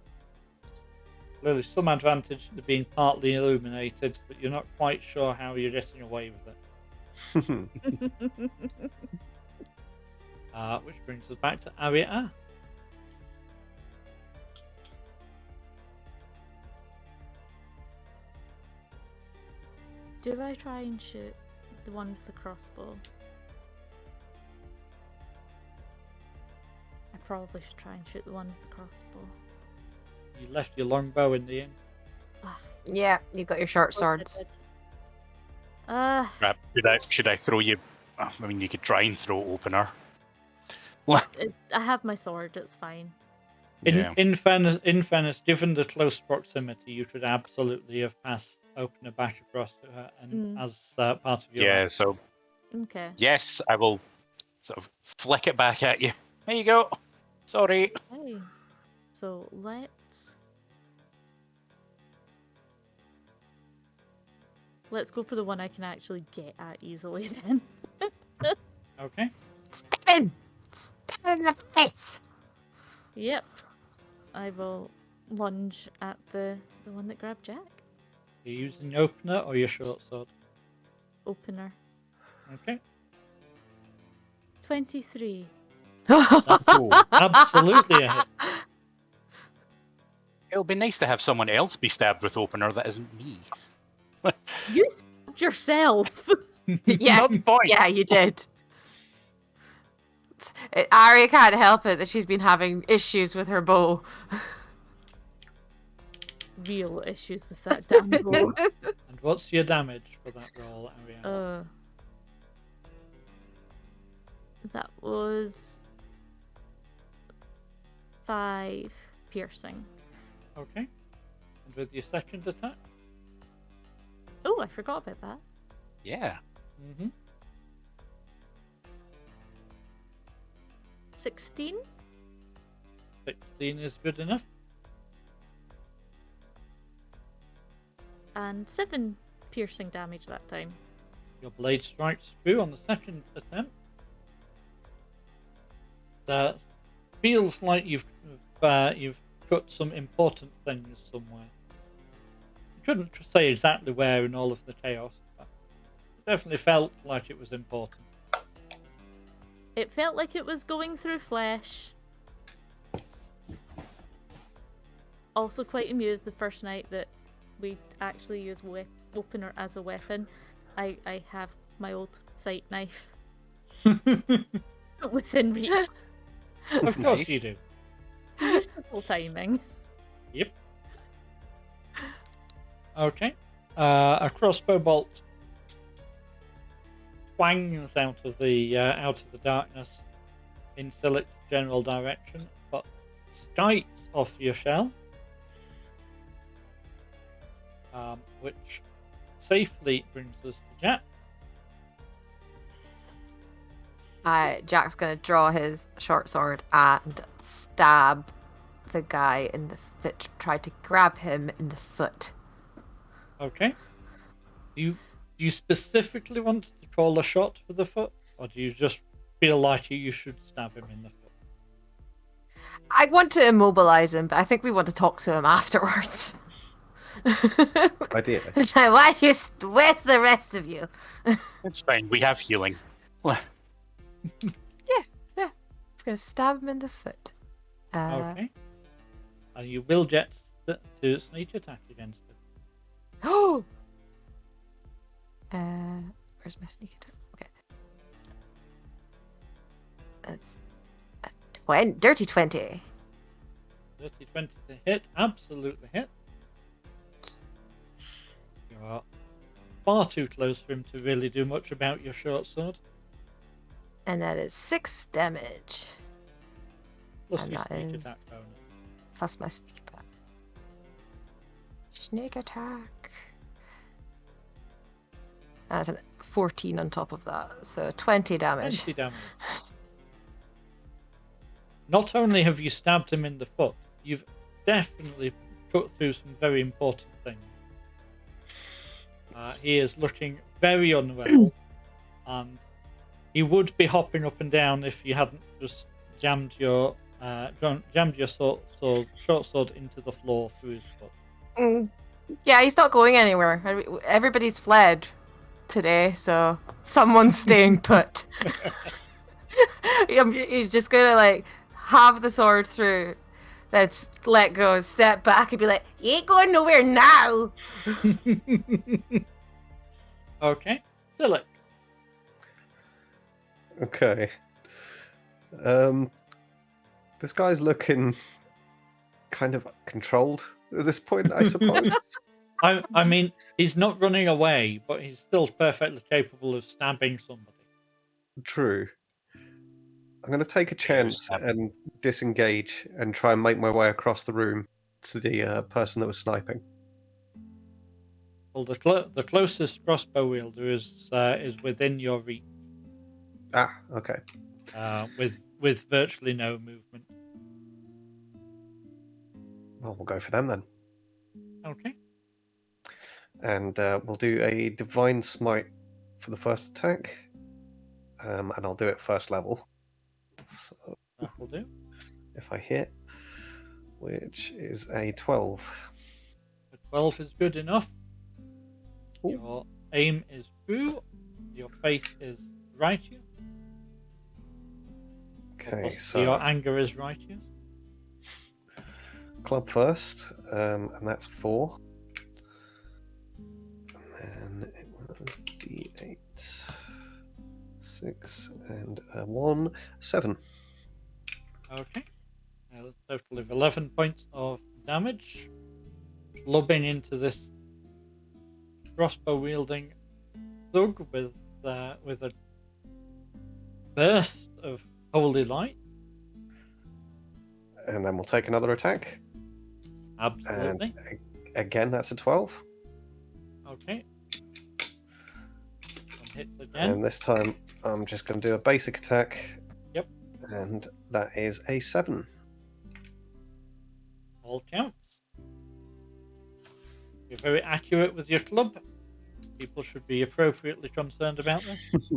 Clearly some advantage to being partly illuminated, but you're not quite sure how you're getting away with it. Which brings us back to Aria. Do I try and shoot the one with the crossbow? I probably should try and shoot the one with the crossbow. You left your longbow in the inn. Yeah, you got your short swords. Crap, should I throw you? I mean, you could try and throw opener. I have my sword, it's fine. In fairness, given the close proximity, you should absolutely have passed opener back across to her and as part of your Yeah, so Okay. yes, I will sort of flick it back at you. There you go. Sorry. Okay. So let's go for the one I can actually get at easily then. Okay. Stab him! Stab him in the face! Yep. I will lunge at the one that grabbed Jack. Are you using your opener or your short sword? Opener. Okay. 23. That's absolutely a hit. It'll be nice to have someone else be stabbed with opener that isn't me. You stabbed yourself! Yeah, Not the point. yeah, you did. Ari can't help it that she's been having issues with her bow. Real issues with that damn bow. And what's your damage for that roll, Ariana? That was 5 piercing. Okay. And with your second attack? Oh, I forgot about that. Yeah. 16? 16 is good enough. And 7 piercing damage that time. Your blade strikes true on the second attempt. That feels like you've cut some important things somewhere. You couldn't say exactly where in all of the chaos, but it definitely felt like it was important. It felt like it was going through flesh. Also quite amused the first night that we actually used opener as a weapon. I have my old sight knife within reach. Of course you do. Beautiful timing. Yep. Okay. A crossbow bolt twangs out of the darkness in Silic's general direction, but skites off your shell, which safely brings us to Jack. Jack's gonna draw his short sword and stab the guy that tried to grab him in the foot. Okay. Do you specifically want to call a shot for the foot, or do you just feel like you should stab him in the foot? I want to immobilize him, but I think we want to talk to him afterwards. Ideally. It's like, where's the rest of you? It's fine. We have healing. Yeah. I'm gonna stab him in the foot. Okay. And you will get to sneak attack against it. Oh! Where's my sneak attack? Okay. That's a Dirty 20. Dirty 20 to hit. Absolutely hit. You are far too close for him to really do much about your short sword. And that is 6 damage. Plus And your that sneak is- attack bonus. Plus my sneak attack. Sneak attack. That's a 14 on top of that. So 20 damage. 20 damage. Not only have you stabbed him in the foot, you've definitely cut through some very important things. He is looking very unwell, and he would be hopping up and down if you hadn't just jammed your short sword into the floor through his foot. Yeah, he's not going anywhere. Everybody's fled today, so someone's staying put. He's just gonna like have the sword through, then let go, step back, and be like, "You ain't going nowhere now." Okay, Dilek. Okay. This guy's looking kind of controlled at this point, I suppose. I mean, he's not running away, but he's still perfectly capable of stabbing somebody. True. I'm going to take a chance and disengage and try and make my way across the room to the person that was sniping. Well, the closest crossbow wielder is within your reach. Ah, okay. With virtually no movement. Well, we'll go for them then. Okay. And we'll do a Divine Smite for the first attack. And I'll do it first level. So That will do. if I hit, which is a 12. A 12 is good enough. Ooh. Your aim is true. Your faith is righteous. Okay, Your so anger is righteous. club first, and that's 4. And then it was D8, 6, and 1, 7. Okay. A total of 11 points of damage. Clubbing into this crossbow wielding thug with a burst of holy light. And then we'll take another attack. Absolutely. And again, that's a 12. Okay. One hits again. And this time, I'm just going to do a basic attack. Yep. And that is a 7. All counts. You're very accurate with your club. People should be appropriately concerned about this.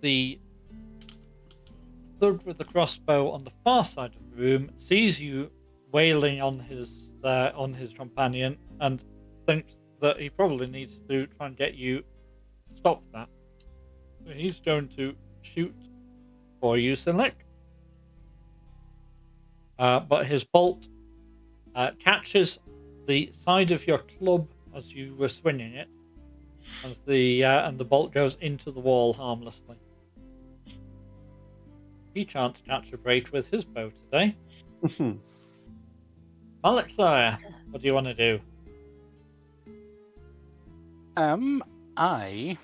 The thug with the crossbow on the far side of the room sees you wailing on his companion and thinks that he probably needs to try and get you to stop that. So he's going to shoot for you, Silek. But his bolt catches the side of your club as you were swinging it, as and the bolt goes into the wall harmlessly. He can't catch a break with his bow today. Alexia, what do you want to do? I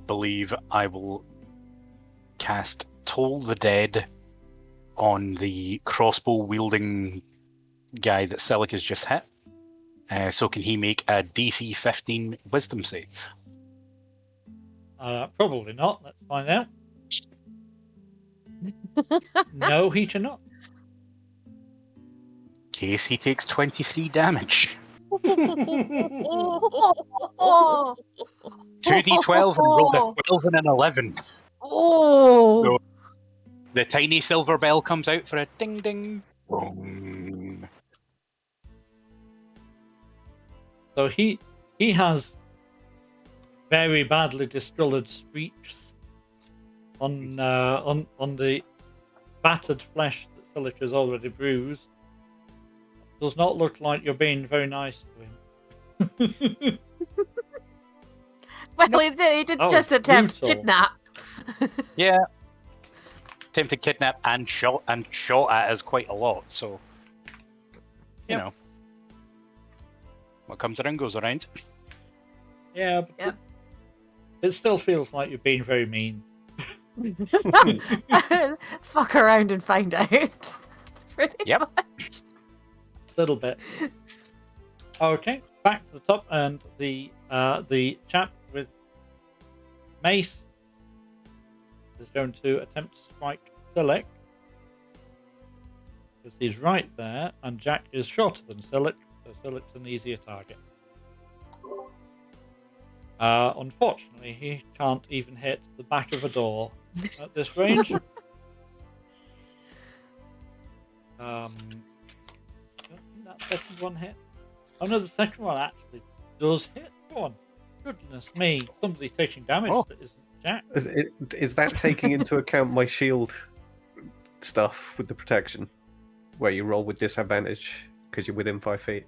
believe I will cast Toll the Dead on the crossbow wielding guy that Silic has just hit. So can he make a DC 15 wisdom save? Probably not. Let's find out. No, he cannot. Case he takes 23 damage. 2d12 and rolled a 12 and an 11. Oh! So the tiny silver bell comes out for a ding ding. Boom. So he has very badly discolored streaks on the battered flesh that Silic has already bruised. Does not look like you're being very nice to him. Well, he did Oh, just attempt brutal. kidnap. Yeah. Attempted kidnap and shot at us quite a lot. So, you Yep. know, what comes around goes around. Yeah, but Yep. it still feels like you're being very mean. Fuck around and find out. Pretty Yep. much. Little bit. Okay, back to the top, and the chap with mace is going to attempt to strike Silic. Because he's right there, and Jack is shorter than Silic, so Silic's an easier target. Unfortunately, he can't even hit the back of a door at this range. Don't think that second one hit. Oh no, the second one actually does hit. Go on. Goodness me, somebody's taking damage that isn't Jack. Is that taking into account my shield stuff with the protection, where you roll with disadvantage because you're within 5 feet?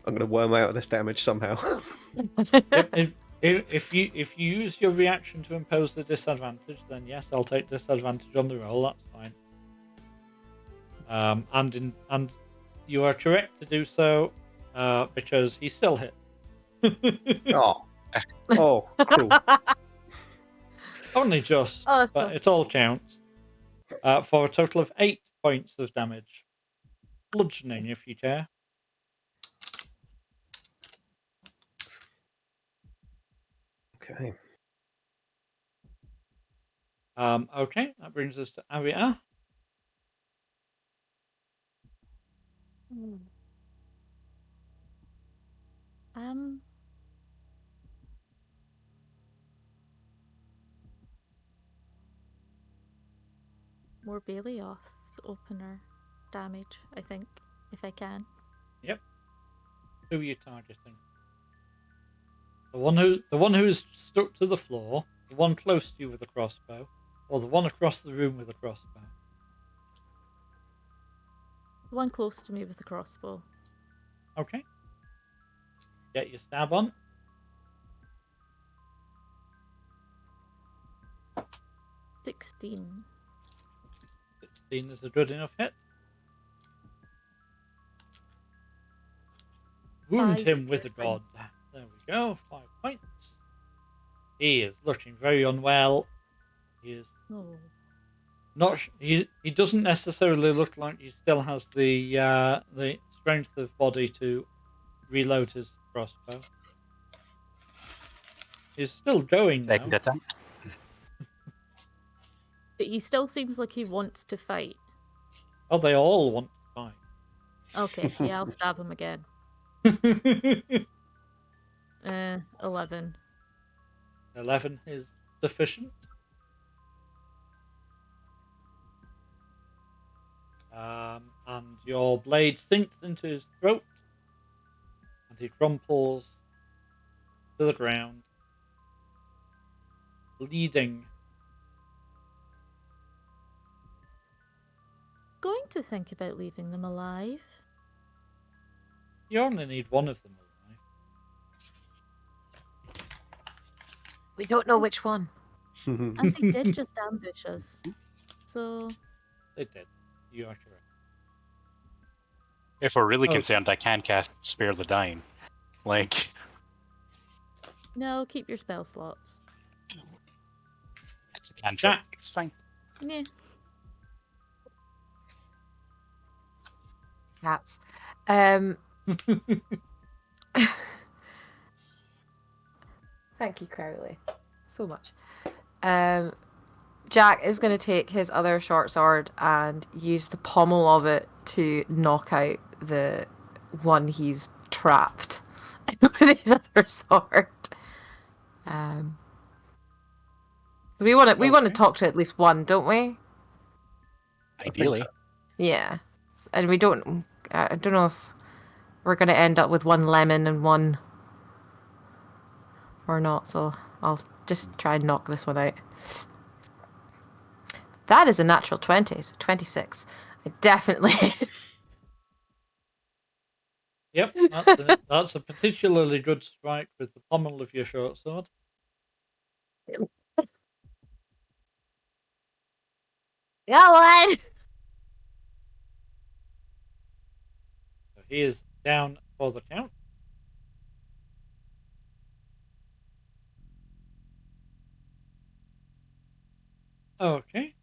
I'm going to worm out of this damage somehow. If you use your reaction to impose the disadvantage, then yes, I'll take disadvantage on the roll. That's fine. And you are correct to do so because he still hit. Oh, cruel. Only just, Oh, but it all counts. For a total of 8 points of damage, bludgeoning if you care. Okay. Okay, that brings us to Aria. More Bailioth's opener damage, I think, if I can. Yep. Who are you targeting? The one who's stuck to the floor, the one close to you with a crossbow, or the one across the room with a crossbow? The one close to me with the crossbow. Okay. Get your stab on. 16. 16 is a good enough hit. Wound 5 him with a god. There we go. 5 points. He is looking very unwell. He is Oh. not. He doesn't necessarily look like he still has the strength of body to reload his crossbow. He's still going Second now. attempt. But he still seems like he wants to fight. Oh, they all want to fight. Okay, yeah, I'll stab him again. 11. 11 is sufficient. And your blade sinks into his throat, and he crumples to the ground, bleeding. Going to think about leaving them alive. You only need one of them alive. We don't know which one. And they did just ambush us. So, They did. You are correct. If we're really Oh. concerned, I can cast Spare the Dying. Like, no, keep your spell slots. it's a cantrip. Jack. It's fine. Yeah. Cats. Thank you, Crowley. So much. Jack is going to take his other short sword and use the pommel of it to knock out the one he's trapped with his other sword. We want to talk to at least one, don't we? Ideally. so. Yeah, and we don't. I don't know if we're going to end up with one lemon and one or not. So I'll just try and knock this one out. That is a natural 20, so 26. I definitely. Yep, that's a particularly good strike with the pommel of your short sword. Go on. So he is down for the count. Okay.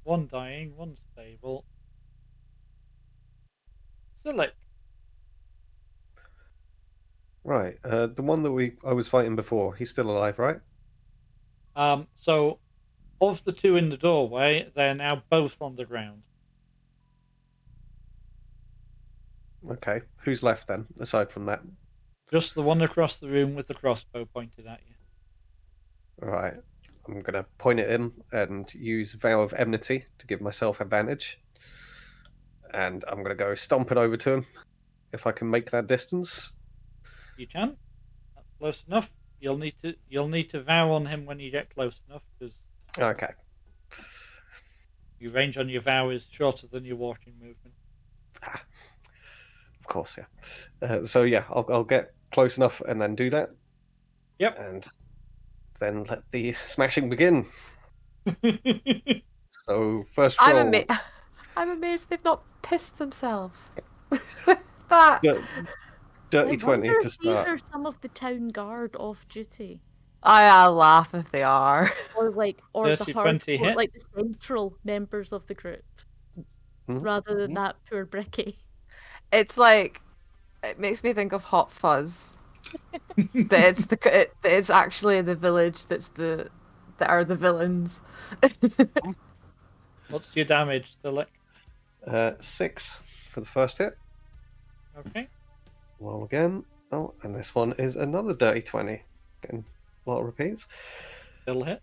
One dying, one stable. Select. Right. The one that I was fighting before, he's still alive, right? So of the two in the doorway, they're now both on the ground. Okay. Who's left then, aside from that? Just the one across the room with the crossbow pointed at you. Right. I'm going to point at him and use Vow of Enmity to give myself advantage. And I'm going to go stomping over to him if I can make that distance. You can. That's close enough. You'll need to vow on him when you get close enough, because Okay. your range on your vow is shorter than your walking movement. Of course, yeah. So yeah, I'll get close enough and then do that. Yep. And then let the smashing begin. So first roll. I'm amazed they've not pissed themselves with that. Dirty I 20 wonder to if these start. are some of the town guard off duty, I'll laugh if they are. or the Dirty 20 hardcore, hit. like the central members of the group, rather than that poor Bricky. It's like it makes me think of Hot Fuzz. It's actually the village that are the villains. What's your damage, Select? 6 for the first hit. Okay. Roll again. Oh, and this one is another dirty 20. Getting a lot of repeats. Still hit.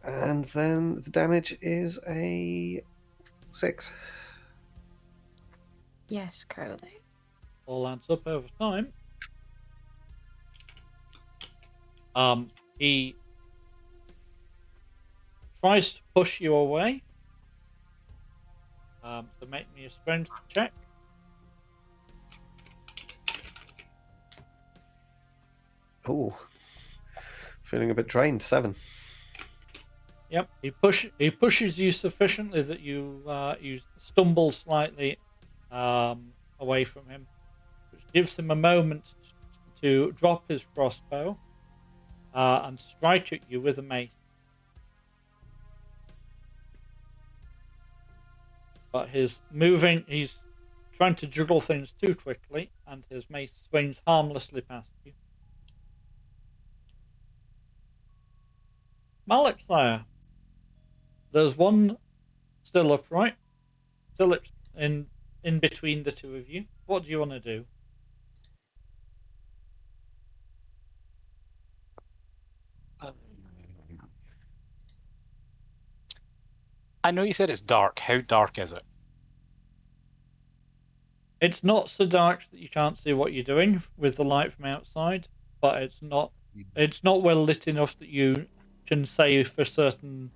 And then the damage is a 6. Yes, Crowley. All adds up over time. He tries to push you away. So make me a strength check. Ooh. Feeling a bit drained. 7. Yep, he pushes you sufficiently that you stumble slightly away from him, which gives him a moment to drop his crossbow and strike at you with a mace. But he's trying to juggle things too quickly, and his mace swings harmlessly past you. Malixire, there's one still upright, still in between the two of you. What do you want to do? I know you said it's dark. How dark is it? It's not so dark that you can't see what you're doing with the light from outside, but it's not well lit enough that you can say for certain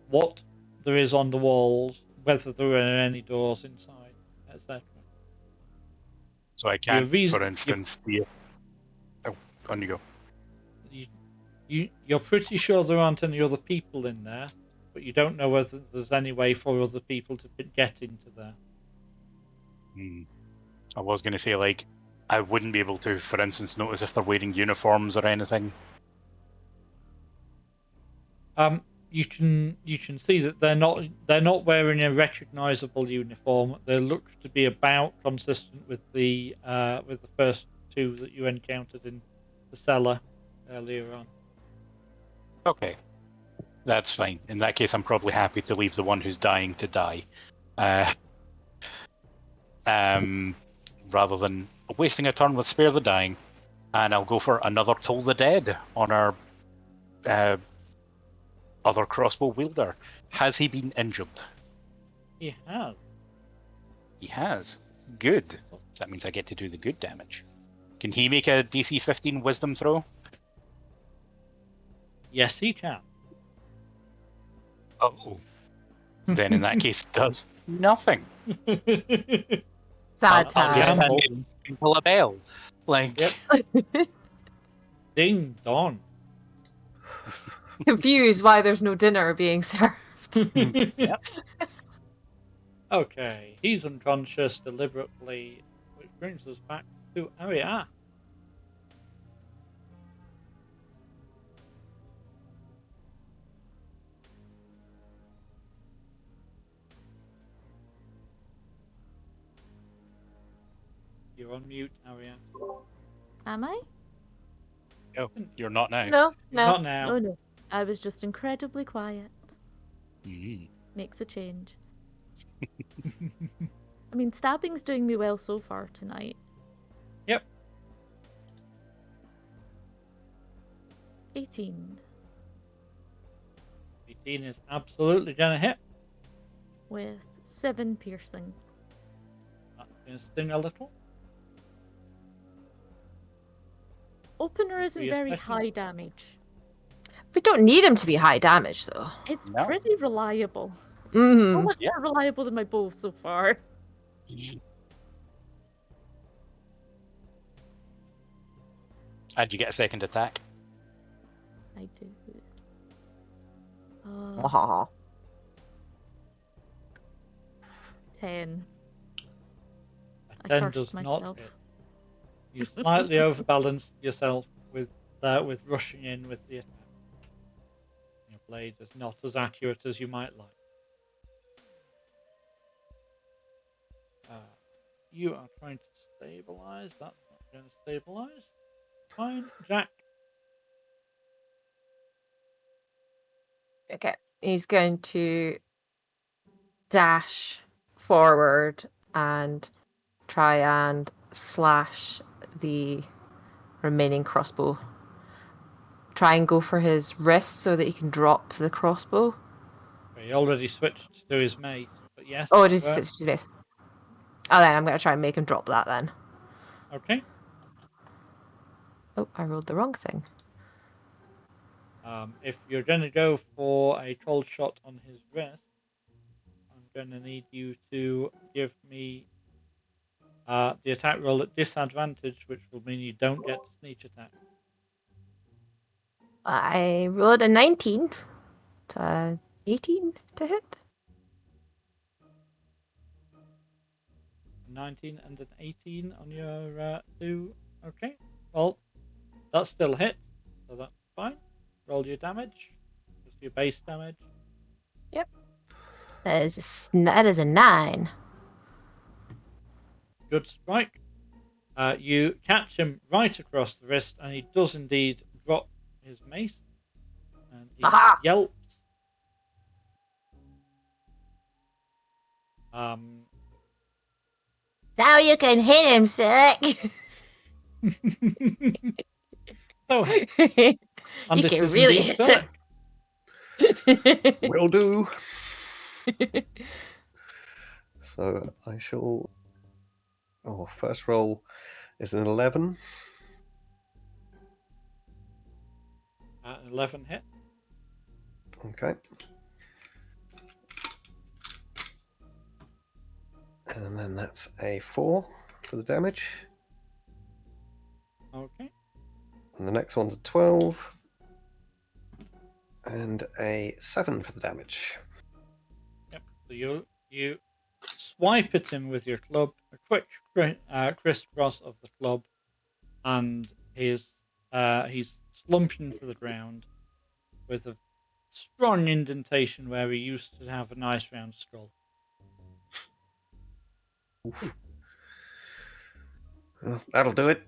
what there is on the walls, whether there are any doors inside, etc. So I can't, for instance, see it. Oh, on you go. You're pretty sure there aren't any other people in there, but you don't know whether there's any way for other people to get into there. I was going to say, like, I wouldn't be able to, for instance, notice if they're wearing uniforms or anything. You can see that they're not wearing a recognizable uniform. They look to be about consistent with the first two that you encountered in the cellar earlier on. Okay, that's fine. In that case, I'm probably happy to leave the one who's dying to die, rather than wasting a turn with Spare the Dying. And I'll go for another Toll the Dead on our other crossbow wielder. Has he been injured? He has. He has. Good. That means I get to do the good damage. Can he make a DC 15 wisdom throw? Yes, he can. Oh. Then in that case, it does nothing. Sad I'll just time. Gamble. stand in and pull a bell. Like, Yep. Ding dong. Confused why there's no dinner being served. Yep. Okay, he's unconscious deliberately, which brings us back to Aria. You're on mute, Aria. Am I? oh, you're not now. No, no. Not now. Oh no. I was just incredibly quiet. Mm. Makes a change. I mean, stabbing's doing me well so far tonight. Yep. 18 18 is absolutely gonna hit. with 7 piercing. That's gonna sting a little. Opener isn't Be a very second. high damage. We don't need him to be high damage, though. It's No. pretty reliable. So Mm-hmm. much Yeah. more reliable than my bow so far. And you get a second attack. I do. Uh-huh. 10. A I 10 cursed does myself. not hit. You slightly overbalanced yourself with rushing in with the attack. Your blade is not as accurate as you might like. You are trying to stabilize. That's not going to stabilize. Fine, Jack. Okay. He's going to dash forward and try and slash the remaining crossbow. Try and go for his wrist so that he can drop the crossbow. He already switched to his mate, but yes. Oh, it is well, 60 space. Oh, then I'm going to try and make him drop that then. Okay. Oh, I rolled the wrong thing. If you're going to go for a cold shot on his wrist, I'm going to need you to give me the attack roll at disadvantage, which will mean you don't get sneak attack. I rolled a 19 to 18 to hit. 19 and an 18 on your 2. Okay. Well, that's still a hit, so that's fine. Roll your damage. Just your base damage. That is a 9. Good strike. You catch him right across the wrist, and he does indeed drop his mace. And he Aha! yelps. Now you can hit him, sick. So, and You it can is really indeed hit Philip. him. Will do. So I shall. Oh, first roll is an 11. 11 hit. Okay. And then that's a 4 for the damage. Okay. And the next one's a 12. And a 7 for the damage. Yep. So you swipe at him with your club, a quick crisscross of the club, and he's slumping to the ground with a strong indentation where he used to have a nice round skull. Well, that'll do it.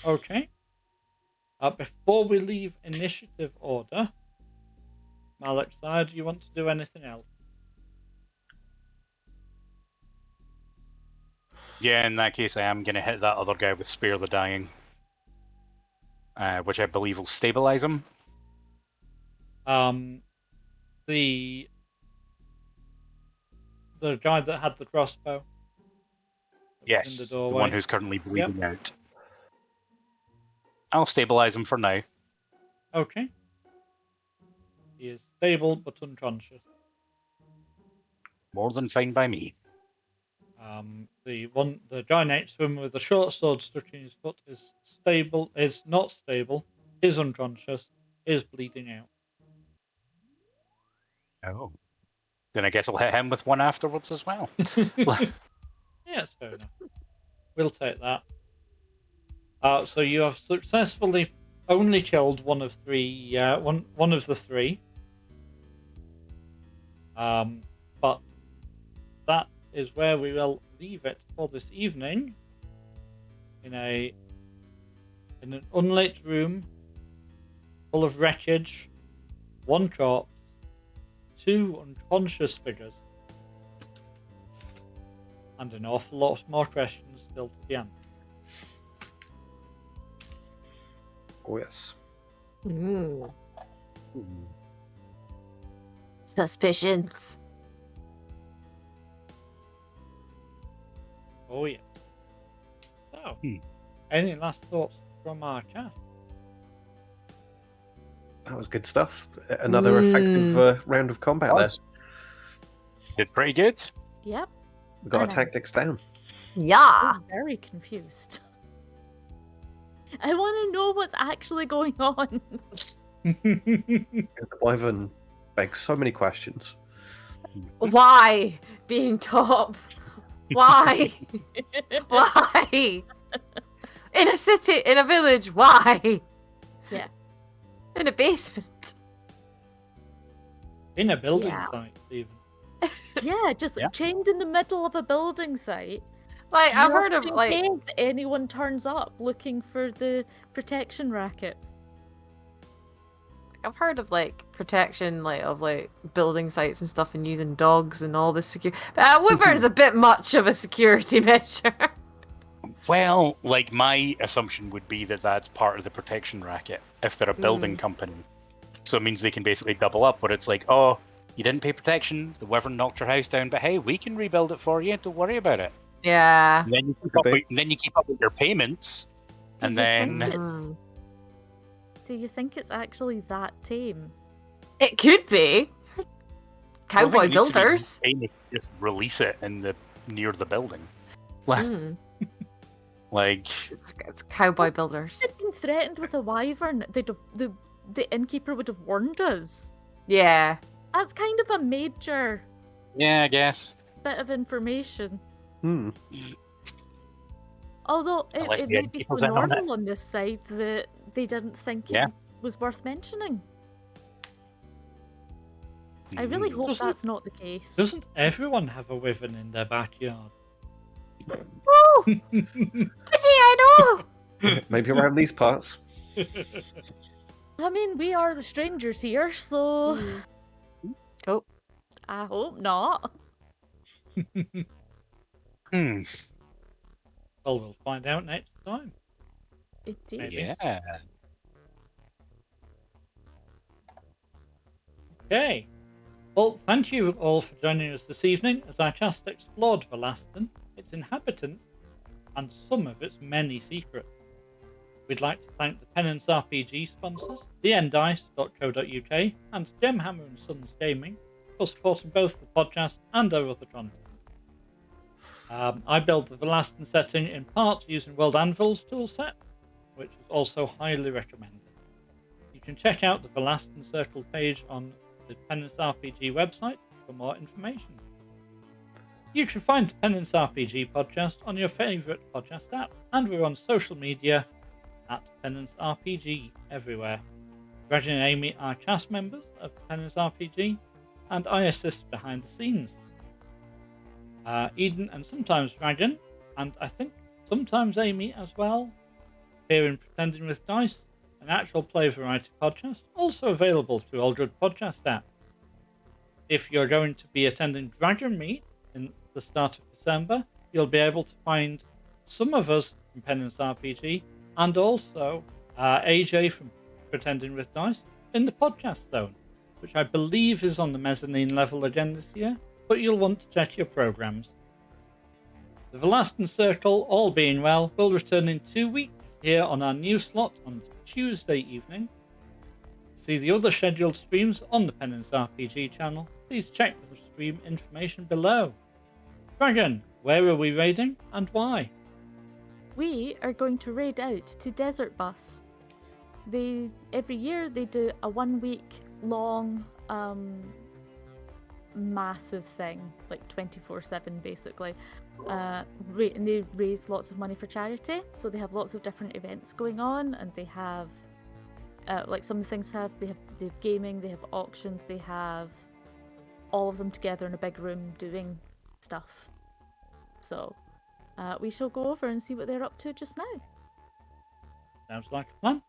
Okay. Before we leave initiative order, Malexar, do you want to do anything else? Yeah, in that case, I am going to hit that other guy with Spare the Dying, which I believe will stabilize him. The guy that had the crossbow. that was Yes, in the the one doorway. who's currently bleeding out. I'll stabilize him for now. Okay. He is stable but unconscious. More than fine by me. The guy next to him with the short sword stuck in his foot is not stable, is unconscious, is bleeding out. Oh. Then I guess I'll hit him with one afterwards as well. Yeah, it's fair enough. We'll take that. So you have successfully only killed one of the three. But that is where we will leave it for this evening. In an unlit room full of wreckage, one corpse, two unconscious figures, and an awful lot more questions still to be answered. Oh, yes. Suspicions. Oh, yeah. So, any last thoughts from our cast? That was good stuff. Another effective round of combat there. Did pretty good. Yep. We got our And I'm tactics down. Yeah. I'm very confused. I want to know what's actually going on. The wyvern begs so many questions. Why being top? Why? Why? In a city, in a village, why? Yeah. In a basement. In a building Yeah. site, even. Yeah, just Yeah. chained in the middle of a building site. Like, I've heard just of, in like, case anyone turns up looking for the protection racket. I've heard of, like, protection, like, of, like, building sites and stuff and using dogs and all this security. But a wyvern's a bit much of a security measure. Well, like, my assumption would be that that's part of the protection racket if they're a building company. So it means they can basically double up, where it's like, oh, you didn't pay protection, the wyvern knocked your house down, but hey, we can rebuild it for you, don't worry about it. Yeah. And then you keep, Could up be. with, and then you keep up with your payments, Do and you think then... it's- Do you think it's actually that tame? It could be. I don't think Cowboy it needs to be builders. maintained, just release it near the building. Mm. Like, It's cowboy builders. If they'd been threatened with a wyvern, the innkeeper would have warned us. Yeah. That's kind of a major yeah, I guess. bit of information. Although I like it the might be so innkeepers in on it. normal on this side that they didn't think Yeah. it was worth mentioning. I really Mm. hope Doesn't- that's not the case. Doesn't everyone have a wyvern in their backyard? Oh! Pity, I know! Maybe around these parts. I mean, we are the strangers here, so Oh. I hope not. Hmm. Well, we'll find out next time. Indeed. Maybe. Yeah. Okay. Well, thank you all for joining us this evening as our cast explored Varlastan, its inhabitants, and some of its many secrets. We'd like to thank the Penance RPG sponsors, thendice.co.uk and Gemhammer & Sons Gaming, for supporting both the podcast and our other content. I built the Varlastan setting in part using World Anvil's toolset, which is also highly recommended. You can check out the Varlastan Circle page on the Penance RPG website for more information. You can find the Penance RPG podcast on your favourite podcast app, and we're on social media at Penance RPG everywhere. Dragon and Amy are cast members of Penance RPG, and I assist behind the scenes. Eden and sometimes Dragon, and I think sometimes Amy as well, here in Pretending with Dice, an actual play variety podcast, also available through all good podcast apps. If you're going to be attending Dragon Meet in the start of December, you'll be able to find some of us from Penance RPG and also AJ from Pretending with Dice in the podcast zone, which I believe is on the mezzanine level again this year, but you'll want to check your programs. The Varlastan Circle, all being well, will return in 2 weeks here on our new slot on Tuesday evening. To see the other scheduled streams on the Penance RPG channel, please check the stream information below. Dragon, Where are we raiding and why? We are going to raid out to Desert Bus. Every year they do a 1 week long massive thing, like 24/7 basically. And they raise lots of money for charity, so they have lots of different events going on, and they have like some of the things they have gaming, they have auctions, they have all of them together in a big room doing stuff. So we shall go over and see what they're up to just now. Sounds like a plan.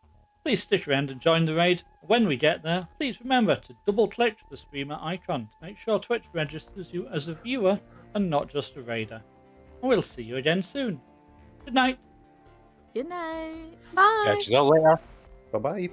Please stick around and join the raid. When we get there, please remember to double-click the streamer icon to make sure Twitch registers you as a viewer and not just a raider. We'll see you again soon. Good night. Good night. Bye. Catch you all later. Bye bye.